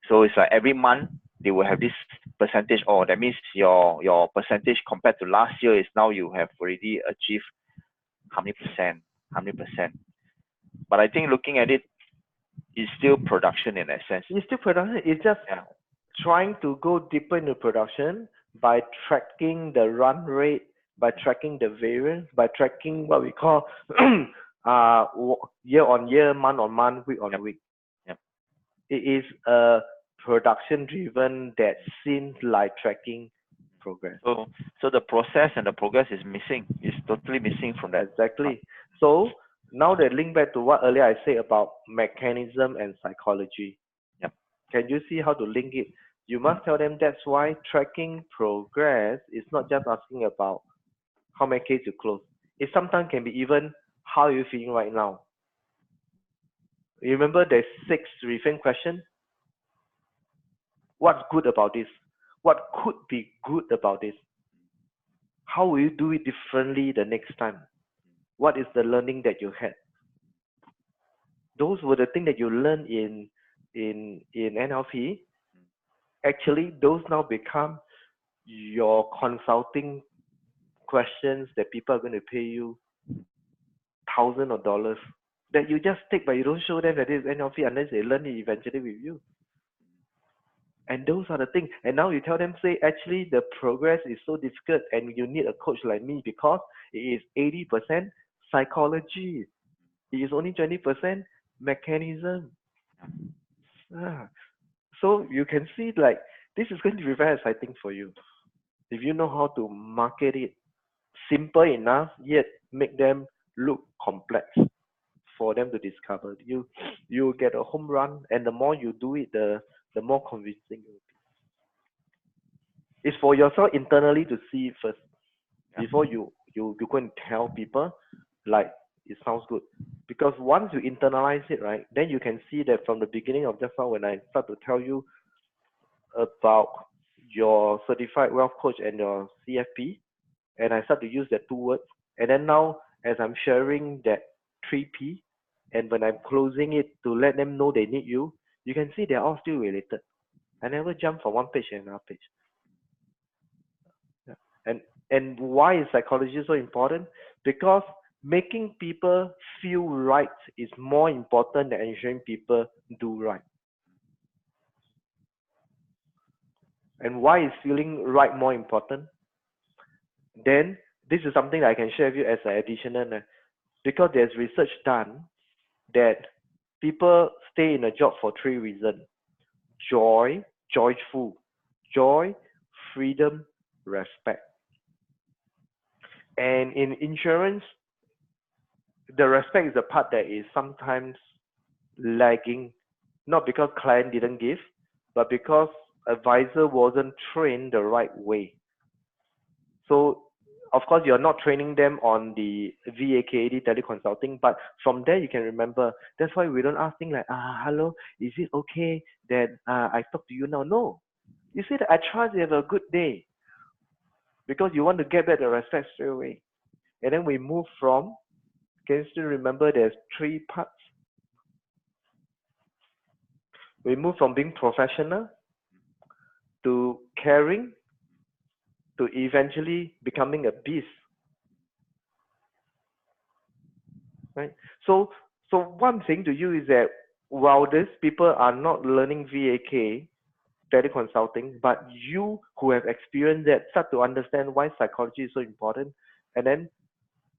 So it's like every month they will have this percentage. Oh, that means your percentage compared to last year is now you have already achieved how many percent. But I think looking at it, it's still production in that sense. It's still production. It's just trying to go deeper into production by tracking the run rate, by tracking the variance, by tracking what we call year on year, month on month, week on week. Yep. It is a production driven that seems like tracking progress. So the process and the progress is missing. It's totally missing from that. Exactly. So now that link back to what earlier I said about mechanism and psychology. Yep. Can you see how to link it? You must tell them that's why tracking progress is not just asking about how many cases you close. It sometimes can be even how are you feeling right now. You remember there's 6 refrain questions? What's good about this? What could be good about this? How will you do it differently the next time? What is the learning that you had? Those were the things that you learned in NLP. Actually, those now become your consulting questions that people are going to pay you thousands of dollars that you just take, but you don't show them that it's NLP unless they learn it eventually with you. And those are the things. And now you tell them, say, actually, the progress is so difficult and you need a coach like me because it is 80% psychology. It is only 20% mechanism. So you can see this is going to be very exciting for you. If you know how to market it simple enough, yet make them look complex for them to discover. You get a home run, and the more you do it, the more convincing it will be. It's for yourself internally to see it first before you go and tell people like it sounds good. Because once you internalize it, right, then you can see that from the beginning of just now when I start to tell you about your certified wealth coach and your CFP, and I start to use that two words, and then now as I'm sharing that 3P, and when I'm closing it to let them know they need you, you can see they're all still related. I never jump from one page to another page. Yeah. And why is psychology so important? Because making people feel right is more important than ensuring people do right. And why is feeling right more important? Then this is something that I can share with you as an additional, because there's research done that people stay in a job for three reasons: joy, joyful, joy, freedom, respect. And in insurance, the respect is the part that is sometimes lagging, not because client didn't give, but because advisor wasn't trained the right way. So of course you're not training them on the VAKD teleconsulting, but from there you can remember. That's why we don't ask things like, hello, is it okay that I talk to you now? No. You say that I trust you have a good day, because you want to get back the respect straight away. And then we move from, can you still remember there's three parts? We move from being professional to caring to eventually becoming a beast. Right? So one thing to you is that while these people are not learning VAK teleconsulting, but you who have experienced that start to understand why psychology is so important, and then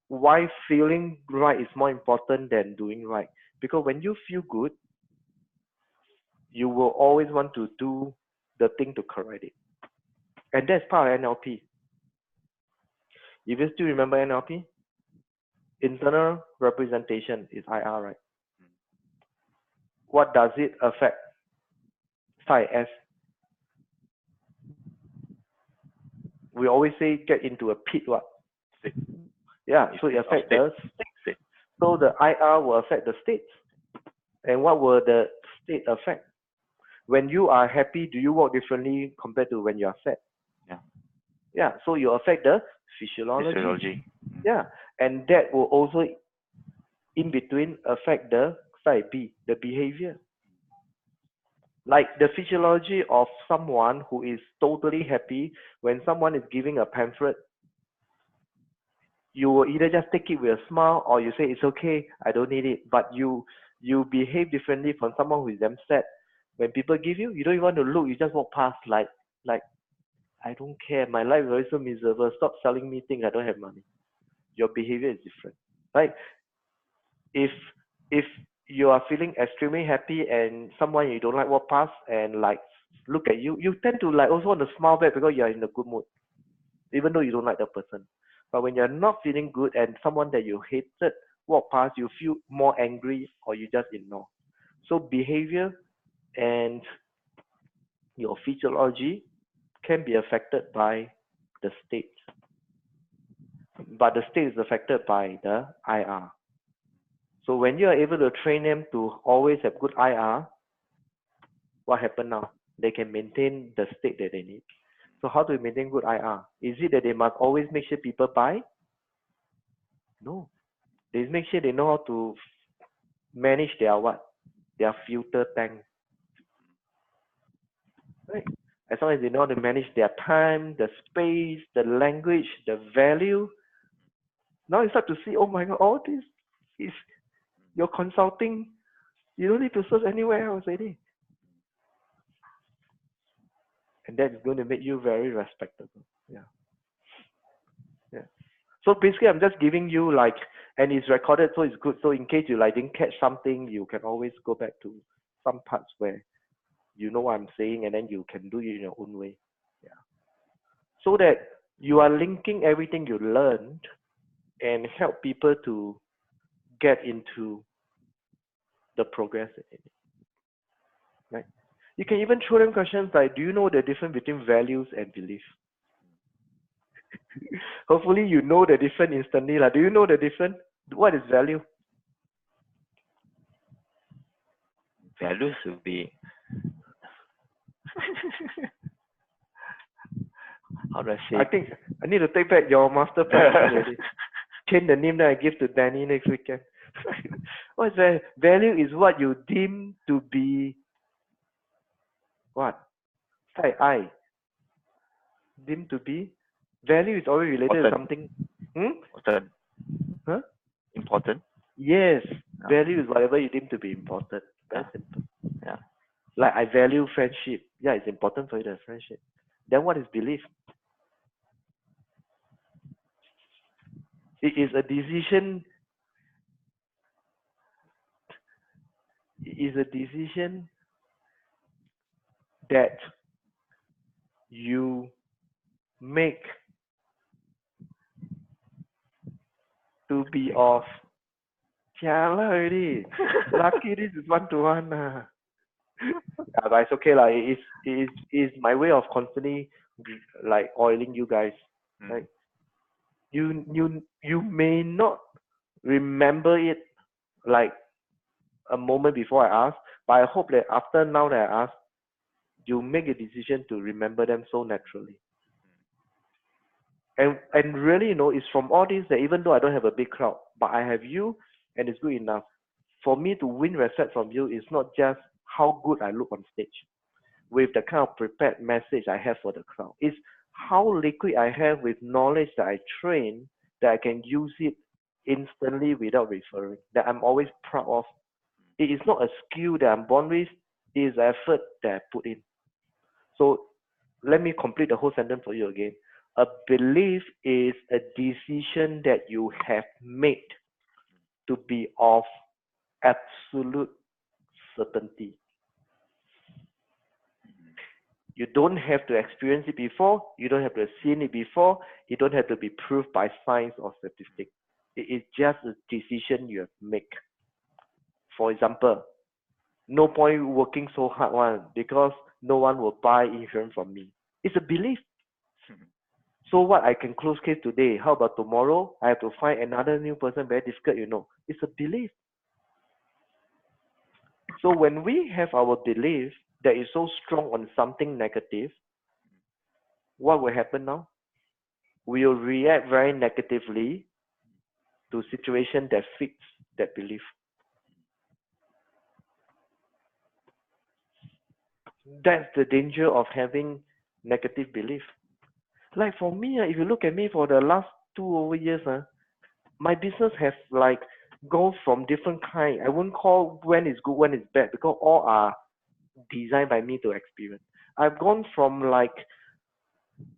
why feeling right is more important than doing right. Because when you feel good, you will always want to do the thing to correct it. And that's part of NLP. If you still remember NLP, internal representation is IR, right? What does it affect? Start S. We always say get into a pit, what? Yeah, so it affects the state. So the IR will affect the state. And what will the state affect? When you are happy, do you walk differently compared to when you are sad? Yeah. Yeah, so you affect the physiology. Yeah, and that will also in between affect the side B, the behavior. Like the physiology of someone who is totally happy, when someone is giving a pamphlet, you will either just take it with a smile, or you say it's okay, I don't need it. But you behave differently from someone who is damn sad. When people give you, you don't even want to look, you just walk past like I don't care, my life is always so miserable, stop selling me things, I don't have money. Your behavior is different, right? If you are feeling extremely happy and someone you don't like walk past and like look at you, you tend to like also want to smile back because you are in a good mood, even though you don't like the person. But when you're not feeling good and someone that you hated walk past, you feel more angry or you just ignore. So behavior and your physiology can be affected by the state, but the state is affected by the IR. So when you are able to train them to always have good IR, what happens now? They can maintain the state that they need. So how do we maintain good IR? Is it that they must always make sure people buy? No. They make sure they know how to manage their what? Their filter tank. Right? As long as they know how to manage their time, the space, the language, the value. Now you start to see, oh my God, all this is your consulting. You don't need to search anywhere else already. And that is going to make you very respectable. Yeah. Yeah. So basically, I'm just giving you like, and it's recorded, so it's good. So in case you like didn't catch something, you can always go back to some parts where you know what I'm saying, and then you can do it in your own way. Yeah. So that You are linking everything you learned and help people to get into the progress in it. Right? You can even throw them questions like, do you know the difference between values and belief? Hopefully you know the difference instantly. Do you know the difference? What is value? Values would be how do I say? I think I need to take back your master plan already. Change the name that I give to Danny next weekend. What is that? Value is what you deem to be what? I deem to be. Value is always related to something. Important. Huh? Important. Yes. Value is whatever you deem to be important. Very simple. Yeah. Like I value friendship. Yeah, it's important for you to have friendship. Then what is belief? It is a decision. It is a decision that you make to be of. Jialat already. Lucky this is 1-to-1. But it's okay lah. It is my way of constantly like oiling you guys. Like you may not remember it like a moment before I ask, but I hope that after now that I ask, you make a decision to remember them so naturally. And really, it's from all this that even though I don't have a big crowd, but I have you, and it's good enough. For me to win respect from you is not just how good I look on stage, with the kind of prepared message I have for the crowd. It's how liquid I have with knowledge that I train that I can use it instantly without referring, that I'm always proud of. It is not a skill that I'm born with, it is effort that I put in. So let me complete the whole sentence for you again. A belief is a decision that you have made to be of absolute certainty. You don't have to experience it before, you don't have to have seen it before, it don't have to be proved by science or statistics. It is just a decision you have made. For example, no point working so hard one because no one will buy insurance from me. It's a belief. So what, I can close case today. How about tomorrow? I have to find another new person, very difficult. It's a belief. So when we have our belief that is so strong on something negative, what will happen now? We will react very negatively to situation that fits that belief. That's the danger of having negative belief. Like for me, if you look at me for the last 2 over years, my business has like gone from different kind. I won't call when it's good, when it's bad, because all are designed by me to experience. I've gone from like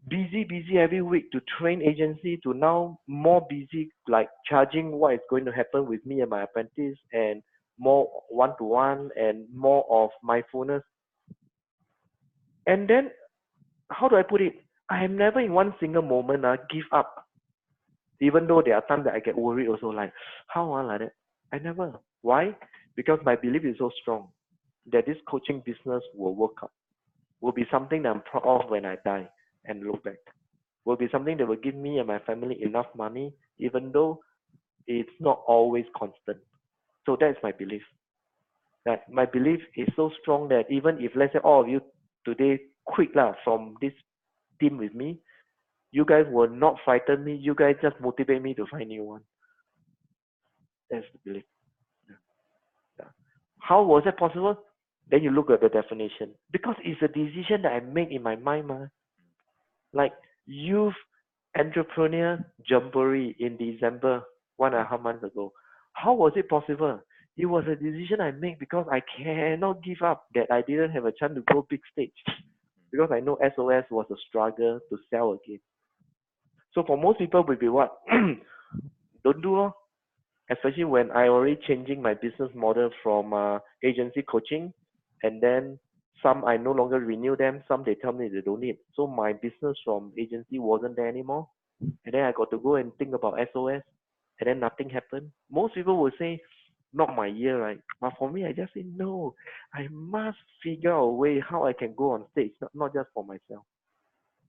busy every week to train agency to now more busy, like charging what is going to happen with me and my apprentice, and more one-to-one and more of mindfulness. And then, how do I put it? I have never in one single moment give up. Even though there are times that I get worried also, like, how like that? I never. Why? Because my belief is so strong that this coaching business will work out, will be something that I'm proud of when I die and look back. Will be something that will give me and my family enough money, even though it's not always constant. So that's my belief. That my belief is so strong that even if, let's say, all of you today quit from this team with me, you guys will not frighten me. You guys just motivate me to find new one. That's the belief. Yeah. How was that possible? Then you look at the definition. Because it's a decision that I make in my mind. Like youth entrepreneur jamboree in December, 1.5 months ago. How was it possible? It was a decision I made because I cannot give up that I didn't have a chance to go big stage. Because I know SOS was a struggle to sell again. So for most people, will be what? Don't do it. Especially when I already changing my business model from agency coaching and then Some I no longer renew them. Some they tell me they don't need. So my business from agency wasn't there anymore. And then I got to go and think about SOS. And then nothing happened. Most people will say, not my year, right? But for me, I just say, no, I must figure out a way how I can go on stage, not just for myself.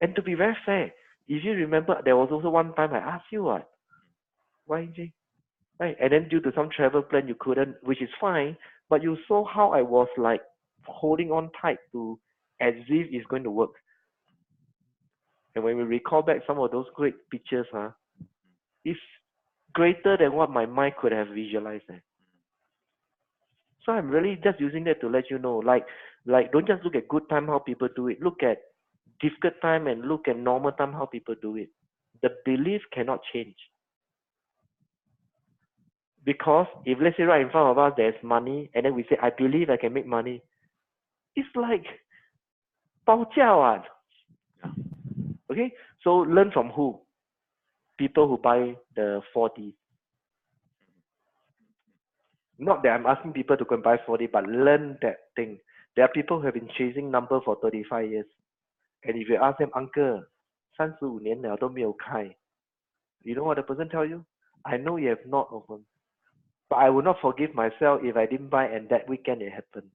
And to be very fair, if you remember, there was also one time I asked you, what? Why, Jay? Right? And then due to some travel plan, you couldn't, which is fine. But you saw how I was like holding on tight to as if it's going to work. And when we recall back some of those great pictures, it's greater than what my mind could have visualized. So I'm really just using that to let you know, like don't just look at good time how people do it. Look at difficult time and look at normal time how people do it. The belief cannot change. Because if let's say right in front of us there's money and then we say, I believe I can make money, it's like 报价 what? Okay? So learn from who? People who buy the 4D. Not that I'm asking people to go and buy 4D, but learn that thing. There are people who have been chasing number for 35 years. And if you ask them, Uncle, 35年了都没有开, you know what the person tell you? I know you have not opened. But I will not forgive myself if I didn't buy and that weekend it happened.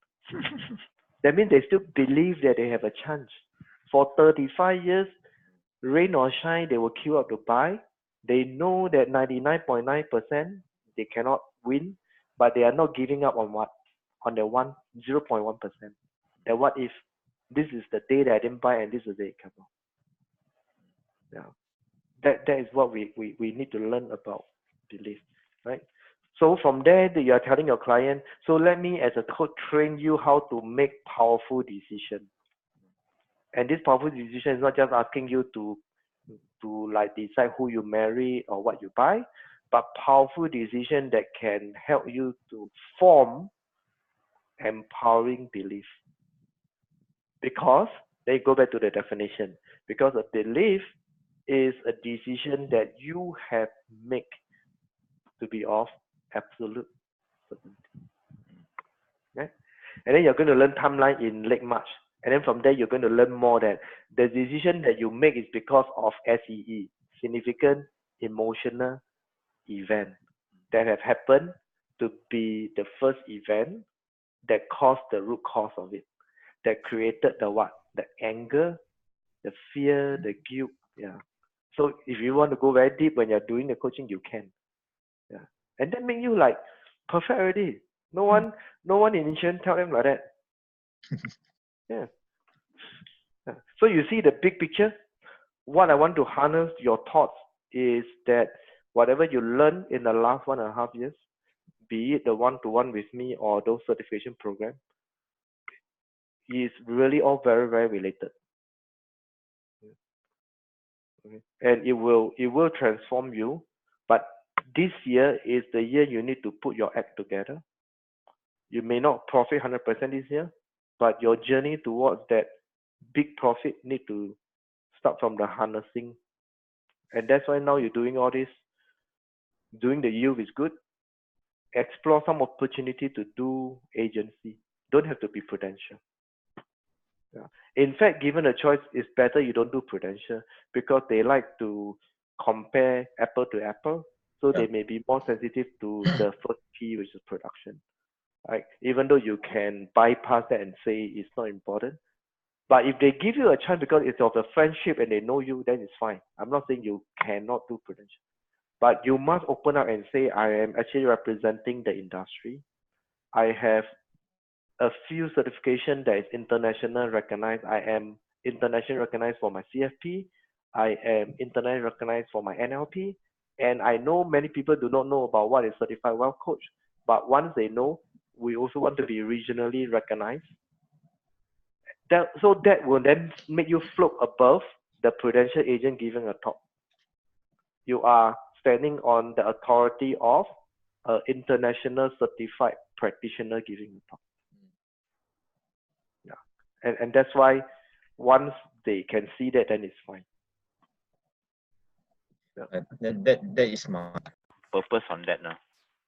That means they still believe that they have a chance. For 35 years, rain or shine, they will queue up to buy. They know that 99.9% they cannot win, but they are not giving up on what? On the 0.1%. That what if this is the day that I didn't buy and this is the day it comes out? Yeah. That is what we need to learn about belief, right? So from there, you are telling your client, so let me as a coach train you how to make powerful decisions. And this powerful decision is not just asking you to like decide who you marry or what you buy, but powerful decision that can help you to form empowering belief. Because they go back to the definition. Because a belief is a decision that you have made to be of absolute certainty. Okay? And then you're going to learn timeline in late March. And then from there, you're going to learn more that the decision that you make is because of SEE, significant emotional event that have happened to be the first event that caused the root cause of it, that created the what? The anger, the fear, the guilt. Yeah. So if you want to go very deep when you're doing the coaching, you can. Yeah. And that make you like perfect already. No one in insurance tell them like that. Yeah. Yeah. So you see the big picture. What I want to harness your thoughts is that whatever you learn in the last 1.5 years, be it the one-to-one with me or those certification programs, is really all very, very related. Okay. And it will transform you. But this year is the year you need to put your act together. You may not profit 100% this year, but your journey towards that big profit need to start from the harnessing. And that's why now you're doing all this. Doing the youth is good. Explore some opportunity to do agency. Don't have to be prudential. Yeah. In fact, given a choice, it's better you don't do prudential because they like to compare apple to apple. So they may be more sensitive to the first P, which is production. Right? Even though you can bypass that and say it's not important. But if they give you a chance because it's of a friendship and they know you, then it's fine. I'm not saying you cannot do prudential. But you must open up and say, I am actually representing the industry. I have a few certification that is international recognized. I am internationally recognized for my CFP. I am internationally recognized for my NLP. And I know many people do not know about what is certified wealth coach. But once they know, we also want to be regionally recognized. So that will then make you float above the prudential agent giving a talk. You are standing on the authority of an international certified practitioner giving a talk. Yeah. And that's why once they can see that, then it's fine. Yeah. That is my purpose on that now.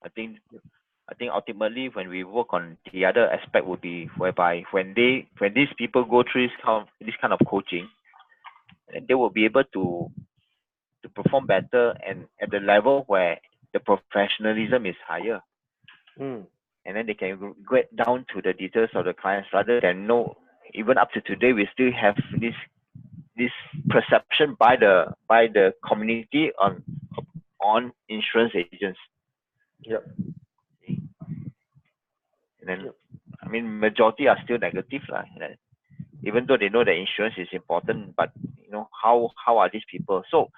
I think I think ultimately when we work on the other aspect would be whereby when these people go through this kind of coaching, then they will be able to perform better and at the level where the professionalism is higher. Mm. And then they can get down to the details of the clients rather than know. Even up to today, we still have this perception by the community on insurance agents. Yep. And then, Yep. I mean, majority are still negative, lah. Even though they know that insurance is important, but how are these people? So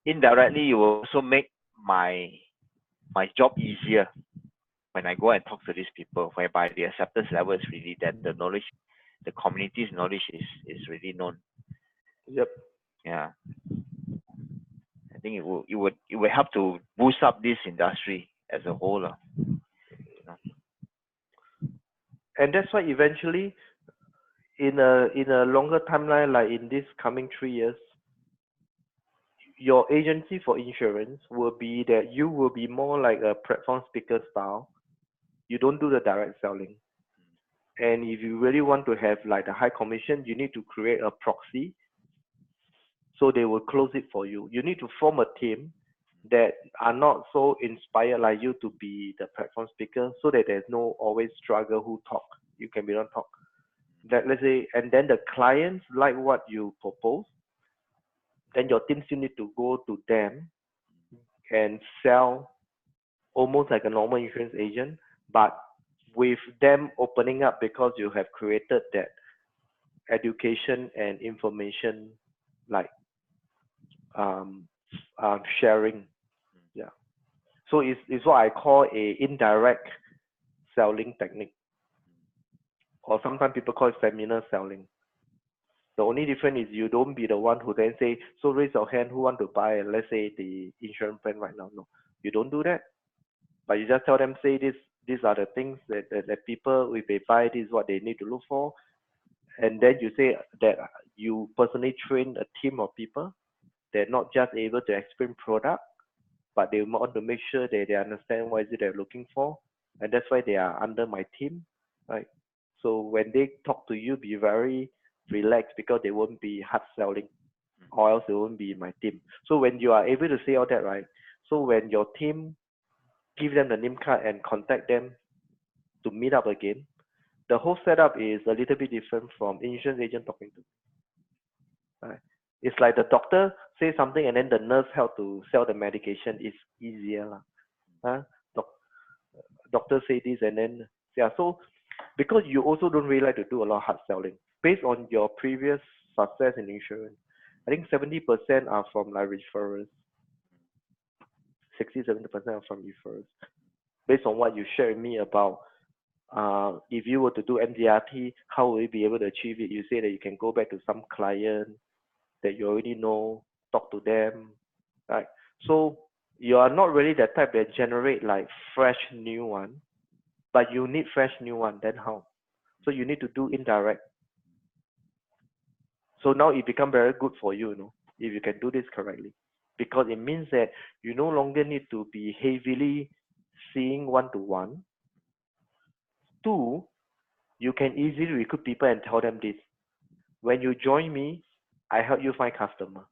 indirectly, you will also make my job easier when I go and talk to these people, whereby the acceptance level is really that the knowledge, the community's knowledge is really known. Yep. Yeah, I think it would help to boost up this industry as a whole, And that's why eventually, in a longer timeline, like in this coming 3 years, your agency for insurance will be that you will be more like a platform speaker style. You don't do the direct selling. And if you really want to have like the high commission, you need to create a proxy so they will close it for you. You need to form a team that are not so inspired like you to be the platform speaker so that there's no always struggle who talk. You can be on talk. That let's say, and then the clients like what you propose, then your team still need to go to them and sell almost like a normal insurance agent, but with them opening up because you have created that education and information like um, sharing. Yeah. So it's what I call a indirect selling technique, or sometimes people call it seminar selling. The only difference is you don't be the one who then say, so raise your hand who want to buy, let's say the insurance plan right now. No, you don't do that. But you just tell them, say these are the things that people, if they buy, this is what they need to look for. And then you say that you personally train a team of people. They're not just able to explain product, but they want to make sure that they understand what is it they're looking for. And that's why they are under my team, right? So when they talk to you, be very relaxed because they won't be hard selling, or else they won't be my team. So when you are able to say all that, right? So when your team give them the name card and contact them to meet up again, the whole setup is a little bit different from insurance agent talking to. Right? It's like the doctor say something and then the nurse help to sell the medication. It's easier, lah. Huh? Doctor say this and then yeah. So because you also don't really like to do a lot of hard selling based on your previous success in insurance, I think 70% are from like referrals. 60-70% are from referrals. Based on what you shared with me about if you were to do MDRT, how will you be able to achieve it? You say that you can go back to some client that you already know, talk to them, right? So you are not really the type that generate like fresh new one, but you need fresh new one. Then how? So you need to do indirect. So now it become very good for you, if you can do this correctly, because it means that you no longer need to be heavily seeing one-to-one. Two, you can easily recruit people and tell them this. When you join me, I help you find customer.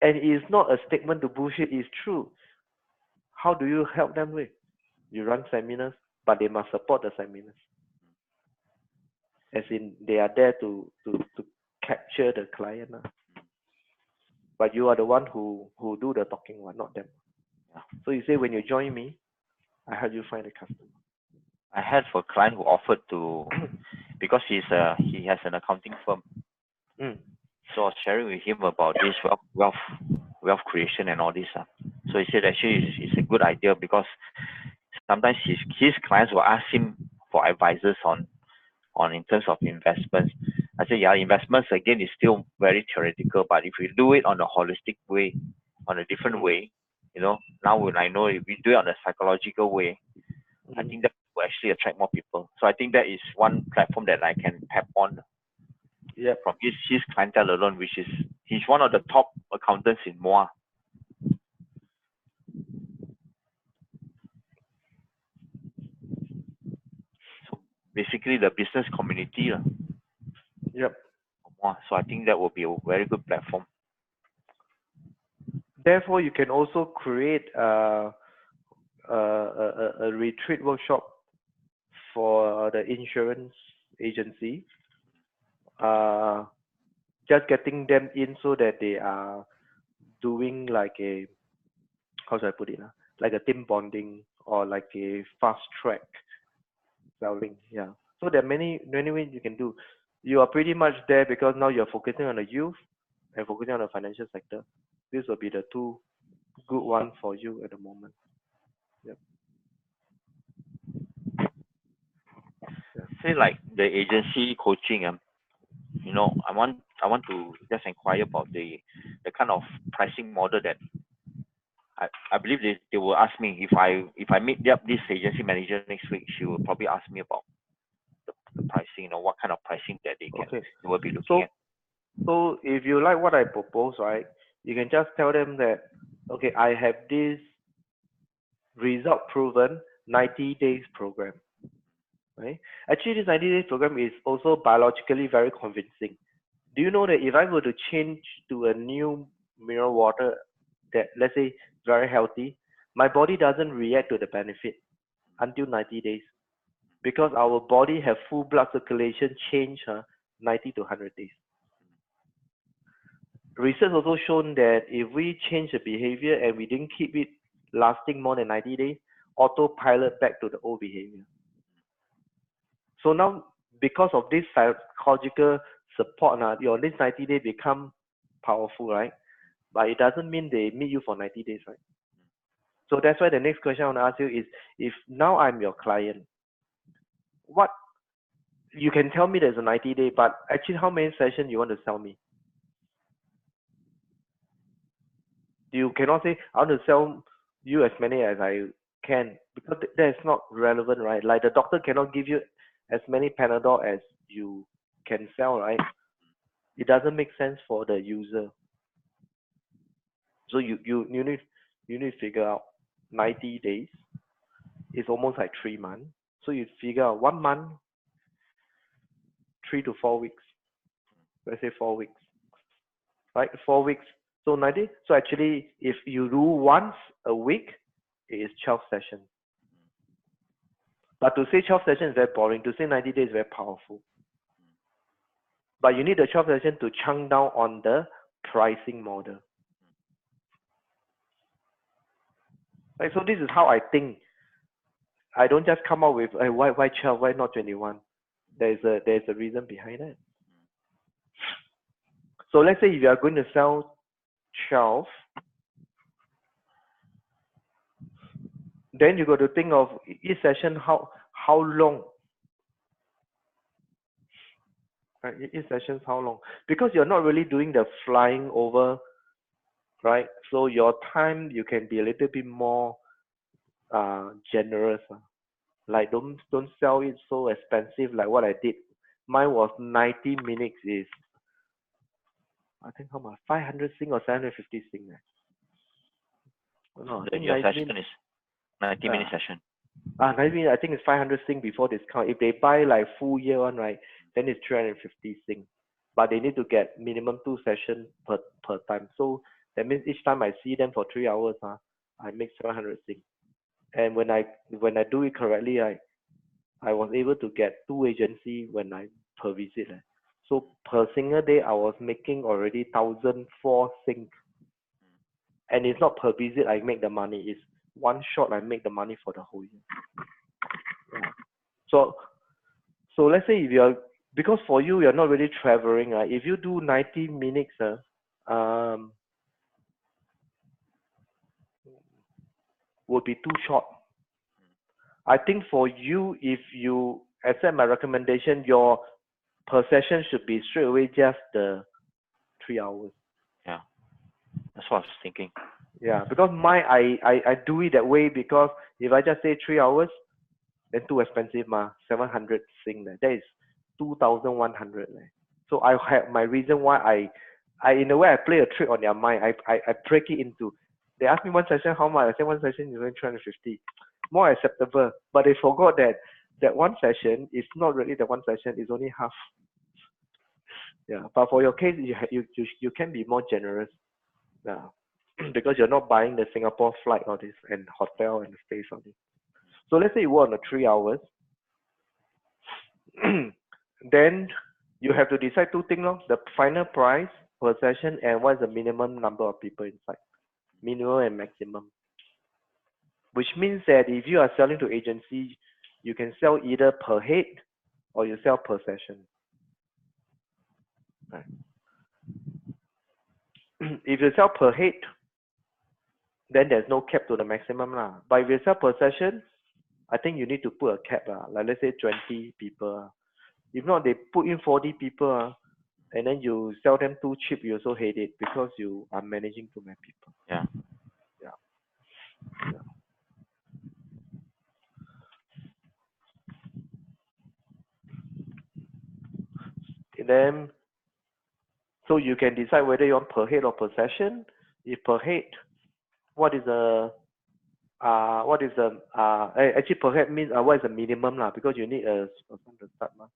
And it's not a statement to bullshit, it's true. How do you help them with? You run seminars, but they must support the seminars. As in, they are there to capture the client. But you are the one who do the talking one, not them. So you say, when you join me, I help you find a customer. I had for a client who offered to, because he has an accounting firm. So I was sharing with him about this wealth creation and all this. So he said actually it's a good idea because sometimes his clients will ask him for advices on in terms of investments. I said, yeah, investments again is still very theoretical, but if we do it on a holistic way, on a different way, now when I know if we do it on a psychological way, I think that will actually attract more people. So I think that is one platform that I can tap on from his clientele alone, which is he's one of the top accountants in MOA. basically the business community. Yep. So I think that will be a very good platform. Therefore, you can also create a retreat workshop for the insurance agency. Just getting them in so that they are doing like a, how should I put it, like a team bonding or like a fast track selling. Yeah. So there are many ways you can do. You are pretty much there because now you're focusing on the youth and focusing on the financial sector. This will be the two good ones for you at the moment. Yep. Say like the agency coaching, you know, I want to just inquire about the kind of pricing model that I believe they will ask me if I meet up this agency manager next week. She will probably ask me about the pricing, you know, what kind of pricing that they will be looking at. So if you like what I propose, right, you can just tell them that, okay, I have this result proven 90 days program, right? Actually, this 90 days program is also biologically very convincing. Do you know that if I were to change to a new mineral water that, let's say, very healthy, my body doesn't react to the benefit until 90 days because our body have full blood circulation change 90 to 100 days. Research also shown that if we change the behavior and we didn't keep it lasting more than 90 days, autopilot back to the old behavior. So now, because of this psychological support, your this 90 days become powerful, right? But it doesn't mean they meet you for 90 days, right? So that's why the next question I want to ask you is, if now I'm your client, what you can tell me there's a 90 day, but actually how many sessions you want to sell me? You cannot say I want to sell you as many as I can because that is not relevant, right? Like the doctor cannot give you as many Panadol as you can sell, right? It doesn't make sense for the user. So you need to figure out 90 days is almost like 3 months. So you figure out 1 month, 3 to 4 weeks. Let's say 4 weeks, right? 4 weeks. So 90. So actually, if you do once a week, it is 12 sessions. But to say 12 sessions is very boring. To say 90 days is very powerful. But you need the 12 sessions to chunk down on the pricing model. Right? So this is how I think. I don't just come up with why 12, why not 21? There's a reason behind it. So let's say if you are going to sell 12, then you got to think of each session how long. Right? Each session how long? Because you're not really doing the flying over, right? So your time you can be a little bit more generous. Like don't sell it so expensive like what I did. Mine was 90 minutes is I think how much 500 Sing or 750 Sing. No, I think your session is 90 minute session. 90 minutes, I think it's 500 Sing before discount. If they buy like full year one, right, then it's 350 Sing. But they need to get minimum 2 sessions per time. So that means each time I see them for 3 hours, I make 700 Sing. And when I do it correctly, I was able to get 2 agency when I per visit. So per single day, I was making already 1,004 Sing. And it's not per visit I make the money. It's one shot I make the money for the whole year. Yeah. So let's say if you're, because for you, you're not really traveling. If you do 90 minutes, would be too short. I think for you, if you accept my recommendation, your per session should be straight away just the 3 hours. Yeah, that's what I was thinking. Yeah, because I do it that way because if I just say 3 hours, then too expensive 700 Sing. That is 2,100. So I have my reason why I in a way I play a trick on their mind. I break it into, they ask me one session how much, I say one session is only 350. More acceptable. But they forgot that that one session is not really the one session, it's only half. Yeah, but for your case, you can be more generous. Yeah, because you're not buying the Singapore flight all this and hotel and stays all this. So let's say you work on the 3 hours, then you have to decide two things, the final price per session and what is the minimum number of people inside, minimum and maximum. Which means that if you are selling to agency, you can sell either per head or you sell per session. Right. If you sell per head, then there's no cap to the maximum lah. But if you sell per session, I think you need to put a cap lah. Like let's say 20 people. If not, they put in 40 people and then you sell them too cheap, you also hate it because you are managing too many people. Yeah. Yeah. And then, so you can decide whether you want per head or per session. If per head, what is the actually per head means what is the minimum lah, because you need a to start lah.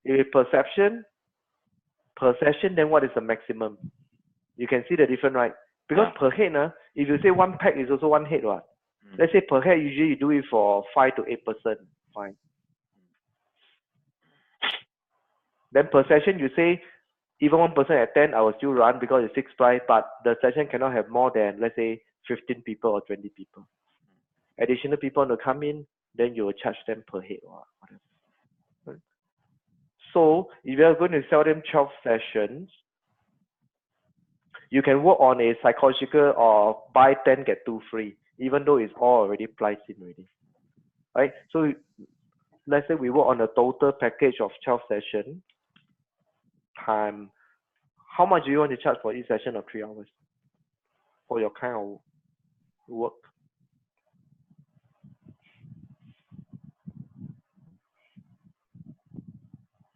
If per session, then what is the maximum? You can see the difference, right? Because per head, if you say one pack is also one head, what? Let's say per head, usually you do it for 5 to 8 person, fine. Then per session, you say even one person at 10, I will still run because it's fixed price, but the session cannot have more than, let's say, 15 people or 20 people. Additional people want to come in, then you will charge them per head or whatever. So if you are going to sell them 12 sessions, you can work on a psychological or buy 10 get 2 free, even though it's all already priced in already. Right? So let's say we work on a total package of 12 sessions time. How much do you want to charge for each session of 3 hours for your kind of work?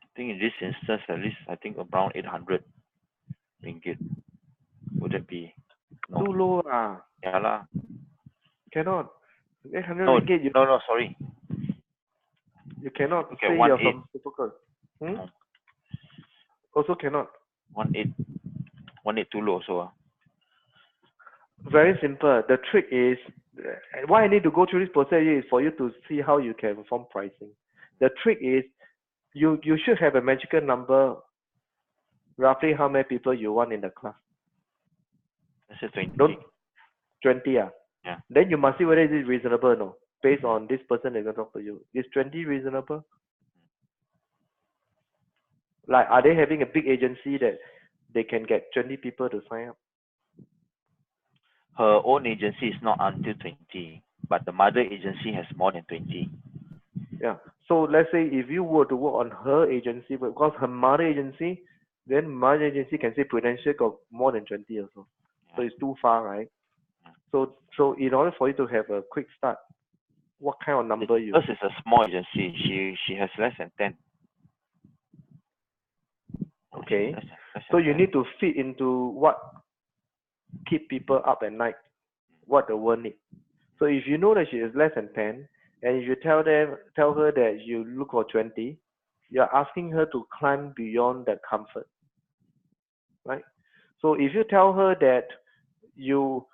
I think in this instance, at least I think around 800 ringgit. Would it be? No. Too low lah. Yeah lah. Cannot. 800 No, ringgit. no, sorry. You cannot Okay, say 1.8. you're from Supergirl. No. Also cannot. 1.8. 1.8 too low also. Very simple. The trick is, why I need to go through this process is for you to see how you can form pricing. The trick is, you should have a magical number, roughly how many people you want in the class. Let's say 20. Don't 20 Yeah. Then you must see whether it is reasonable or no, based on this person is going to talk to you. Is 20 reasonable? Like, are they having a big agency that they can get 20 people to sign up? Her own agency is not until 20, but the mother agency has more than 20. Yeah. So let's say if you were to work on her agency, because her mother agency, then mother agency can say Prudential got more than 20 also. Yeah. So it's too far, right? Yeah. So in order for you to have a quick start, what kind of number you? Because it's a small agency, she has less than 10. Okay. Less So than you 10. need to fit into what keep people up at night, what the world needs. So if you know that she is less than 10, and if you tell her that you look for 20, you're asking her to climb beyond that comfort, right? So if you tell her that you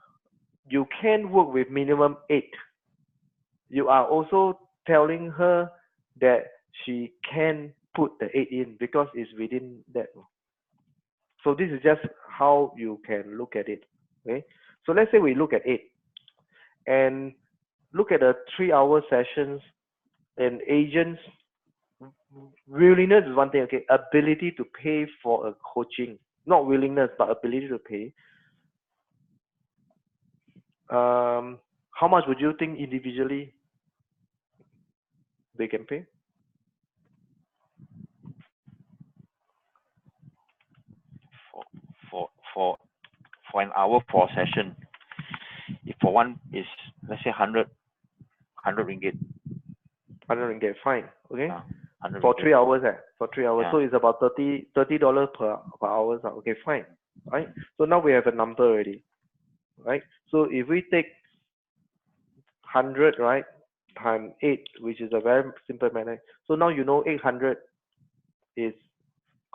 can work with minimum 8, you are also telling her that she can put the 8 in because it's within that. So this is just how you can look at it. Okay. So let's say we look at 8 and look at the 3-hour sessions, and agents willingness is one thing. Okay, ability to pay for a coaching, not willingness but ability to pay. How much would you think individually they can pay? For an hour for a session, if for one is, let's say 100 ringgit. 100 ringgit, fine. Okay. For ringgit. 3 hours, for 3 hours. Yeah. So it's about $30 per hour. Okay, fine. Right. So now we have a number already. Right. So if we take 100, right, times 8, which is a very simple manner. So now you know 800 is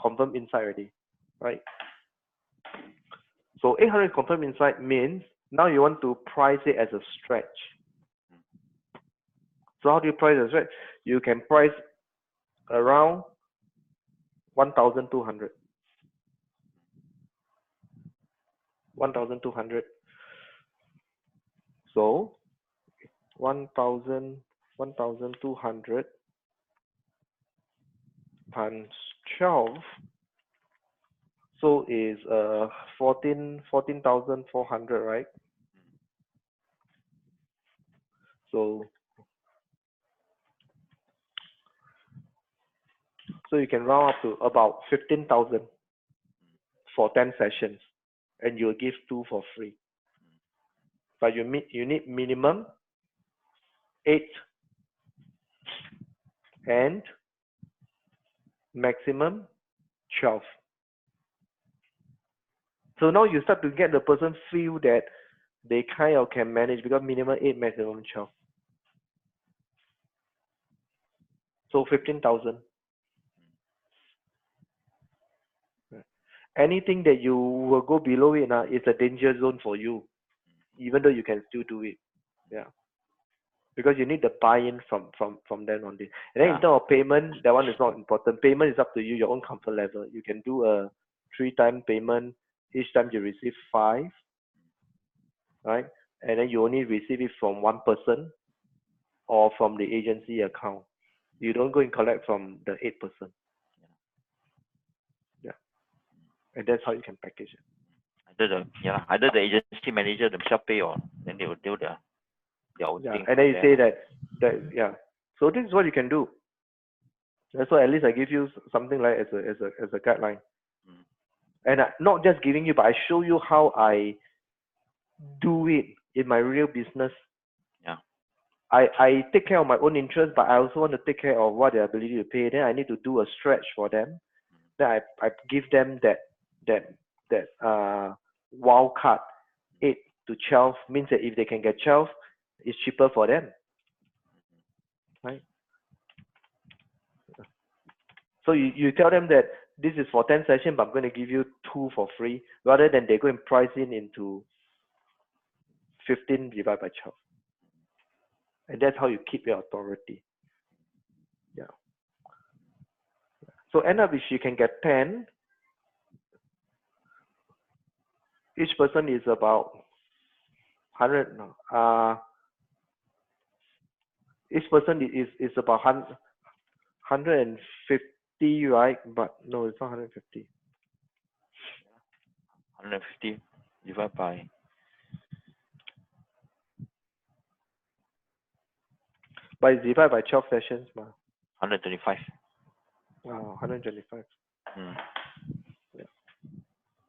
confirmed inside already, right? So 800 confirmed inside means now you want to price it as a stretch. So how do you price a stretch? You can price around 1,200. 1,200. So 1,200 times 12. So is 14,400, right? So you can round up to about 15,000 for 10 sessions, and you'll give 2 for free. But you need minimum 8 and maximum 12. So now you start to get the person feel that they kind of can manage, because minimum 8, maximum 12. So 15,000. Anything that you will go below it is a danger zone for you, even though you can still do it. Yeah. Because you need the buy-in from them on this. And then in terms of payment, that one is not important. Payment is up to you, your own comfort level. You can do a 3-time payment. Each time you receive 5, right? And then you only receive it from one person or from the agency account. You don't go and collect from the 8 person. Yeah. And that's how you can package it. Either the agency manager themselves pay, or then they will do their own thing. And then you say that yeah. So this is what you can do. So at least I give you something like as a guideline. And not just giving you, but I show you how I do it in my real business. Yeah. I take care of my own interest, but I also want to take care of what their ability to pay. Then I need to do a stretch for them. Then I give them that wild card. 8 to 12 means that if they can get 12, it's cheaper for them, right? So you tell them that this is for 10 sessions, but I'm going to give you 2 for free, rather than they go and price in into 15 divided by 12. And that's how you keep your authority. Yeah. So end up if you can get 10, each person is about 100. Each person is about 150, right? But no, it's not 150. 150 divided by. But it's divided by 12 sessions, 125. Wow, 125. Yeah.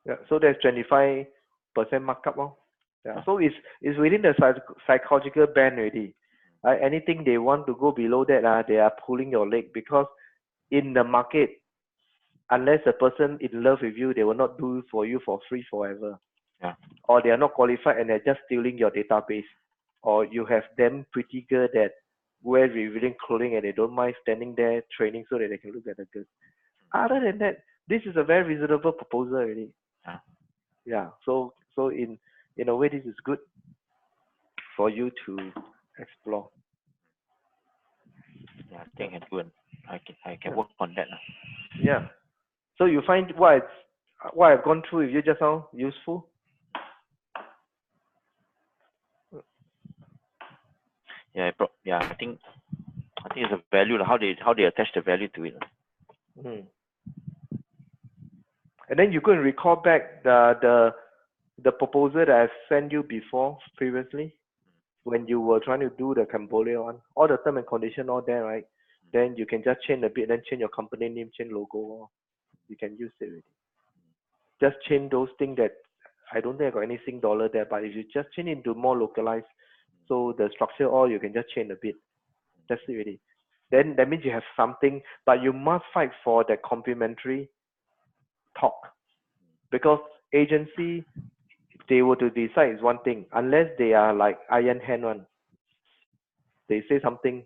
Yeah. So there's 25% markup. Yeah. So it's within the psychological band already. Anything they want to go below that, they are pulling your leg, because in the market, unless a person in love with you, they will not do it for you for free forever. Yeah. Or they are not qualified and they're just stealing your database. Or you have them pretty girl that wear revealing clothing and they don't mind standing there training so that they can look at the girls. Other than that, this is a very reasonable proposal already. Yeah. So in a way, this is good for you to explore. Yeah, I think I can work on that. Yeah. So you find what I've gone through with you just now useful? Yeah, I think it's a value, how they attach the value to it. And then you go and recall back the proposal that I've sent you before previously, when you were trying to do the Cambodia one. All the term and condition all there, right? Then you can just change a bit, then change your company name, change logo. You can use it already. Just change those things that I don't think I got any Sing dollar there, but if you just change into more localized, so the structure all you can just change a bit. That's it already. Then that means you have something, but you must fight for that complementary talk, because agency, they were to decide is one thing, unless they are like iron hand one. they say something.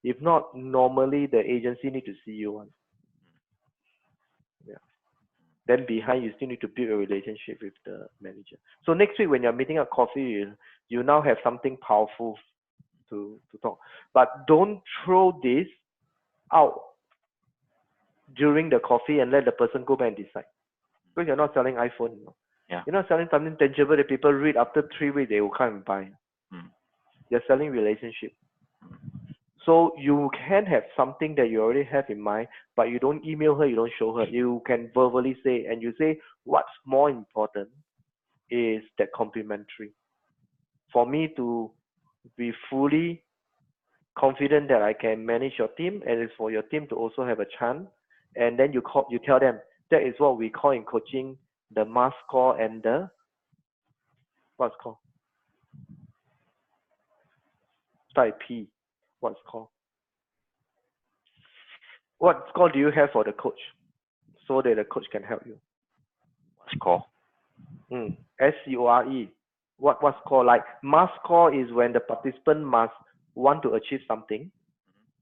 If not, normally the agency need to see you once. Yeah. Then behind, you still need to build a relationship with the manager. So next week when you're meeting up coffee, you now have something powerful to talk. But don't throw this out during the coffee and let the person go back and decide. Because you're not selling iPhone. Yeah. You're not selling something tangible that people read after 3 weeks, they will come and buy. You're selling relationship. So you can have something that you already have in mind, but you don't email her, you don't show her. You can verbally say, and you say, what's more important is that complimentary. For me to be fully confident that I can manage your team, and it's for your team to also have a chance. And then you tell them that is what we call in coaching the mass call and the what's called type P. What's called? What score do you have for the coach, so that the coach can help you? Score. SCORE. What score? Like mass score is when the participant must want to achieve something,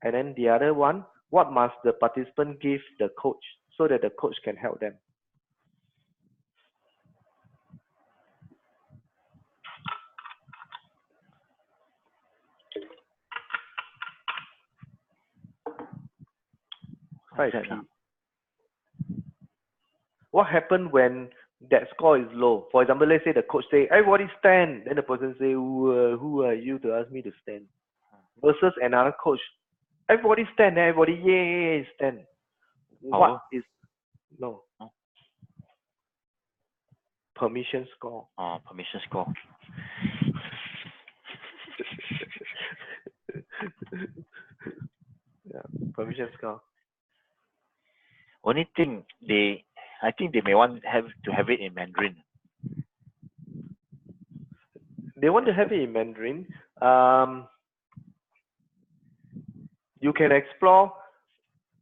and then the other one, what must the participant give the coach so that the coach can help them? What happened when that score is low? For example, let's say the coach say, everybody stand. Then the person say, who are you to ask me to stand? Versus another coach, everybody stand, everybody, yay, stand. What is, no. Permission score. Permission score. Yeah, permission score. Only thing I think they may want to have it in Mandarin. They want to have it in Mandarin. You can explore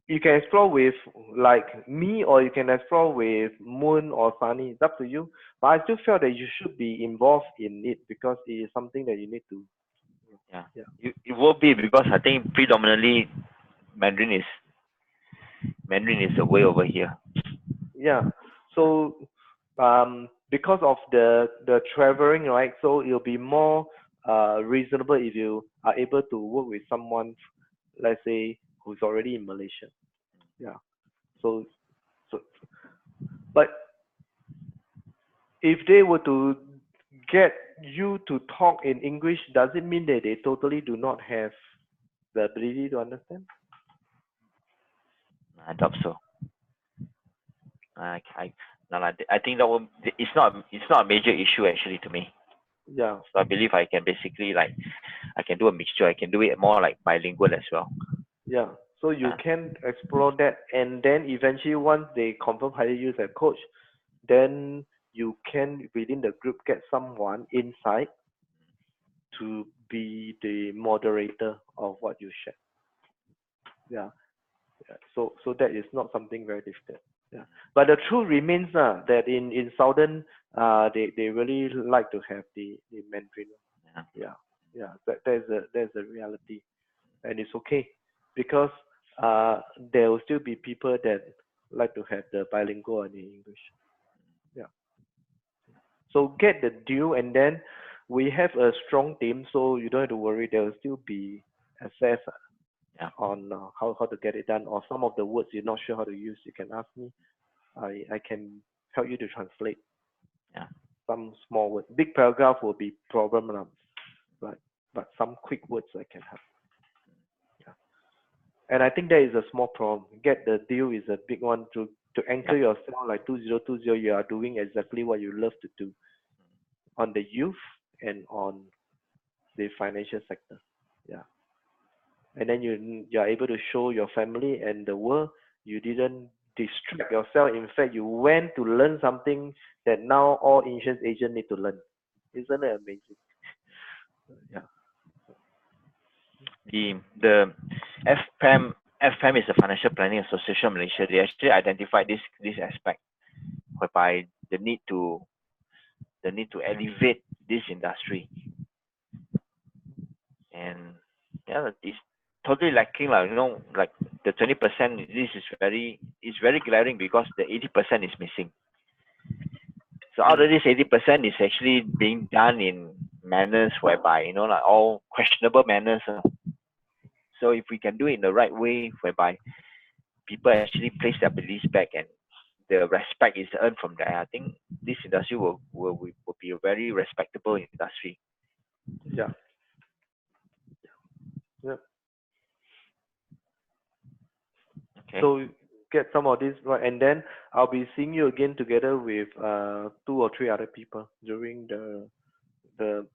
with like me, or you can explore with Moon or Sunny. It's up to you. But I still feel that you should be involved in it because it is something that you need to. Yeah. It will be, because I think predominantly Mandarin is the way over here. Yeah. So because of the traveling, right? So it'll be more reasonable if you are able to work with someone, let's say, who's already in Malaysia. Yeah. So but if they were to get you to talk in English, does it mean that they totally do not have the ability to understand? I doubt so. I think that it's not a major issue actually to me. Yeah. So I believe I can basically I can do a mixture. I can do it more like bilingual as well. Yeah. So you can explore that, and then eventually once they confirm hire you as a coach, then you can within the group get someone inside to be the moderator of what you share. Yeah. So that is not something very difficult. Yeah. But the truth remains that in Southern they really like to have the Mandarin. Yeah. There's a reality, and it's okay because there will still be people that like to have the bilingual and the English. Yeah. So get the deal, and then we have a strong team, so you don't have to worry. There will still be access on how to get it done, or some of the words you're not sure how to use, you can ask me. I can help you to translate. Yeah. Some small words. Big paragraph will be problem, but some quick words I can help. Yeah. And I think that is a small problem. Get the deal is a big one to anchor yourself like 2020. You are doing exactly what you love to do on the youth and on the financial sector. Yeah. And then you are able to show your family and the world you didn't distract yourself. In fact, you went to learn something that now all insurance agents need to learn. Isn't it amazing? Yeah. The FPAM is the Financial Planning Association of Malaysia. They actually identified this aspect, whereby the need to elevate this industry, and Yeah, it's totally lacking, like, like the 20%. This is very glaring because the 80% is missing. So out of Mm. this 80% is actually being done in manners whereby, like all questionable manners. So if we can do it in the right way, whereby people actually place their beliefs back and the respect is earned from there, I think this industry will be a very respectable industry. Yeah. Yeah. Okay. So get some of this right, and then I'll be seeing you again together with two or three other people during the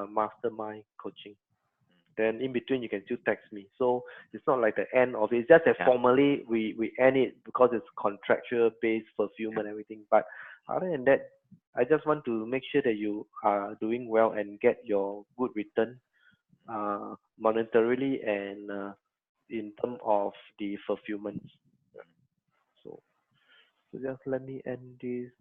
mastermind coaching. Then in between you can still text me. So it's not like the end of it. It's just that Yeah. formally we end it because it's contractual based fulfillment everything. But other than that, I just want to make sure that you are doing well and get your good return monetarily and in terms of the fulfillment. So so just let me end this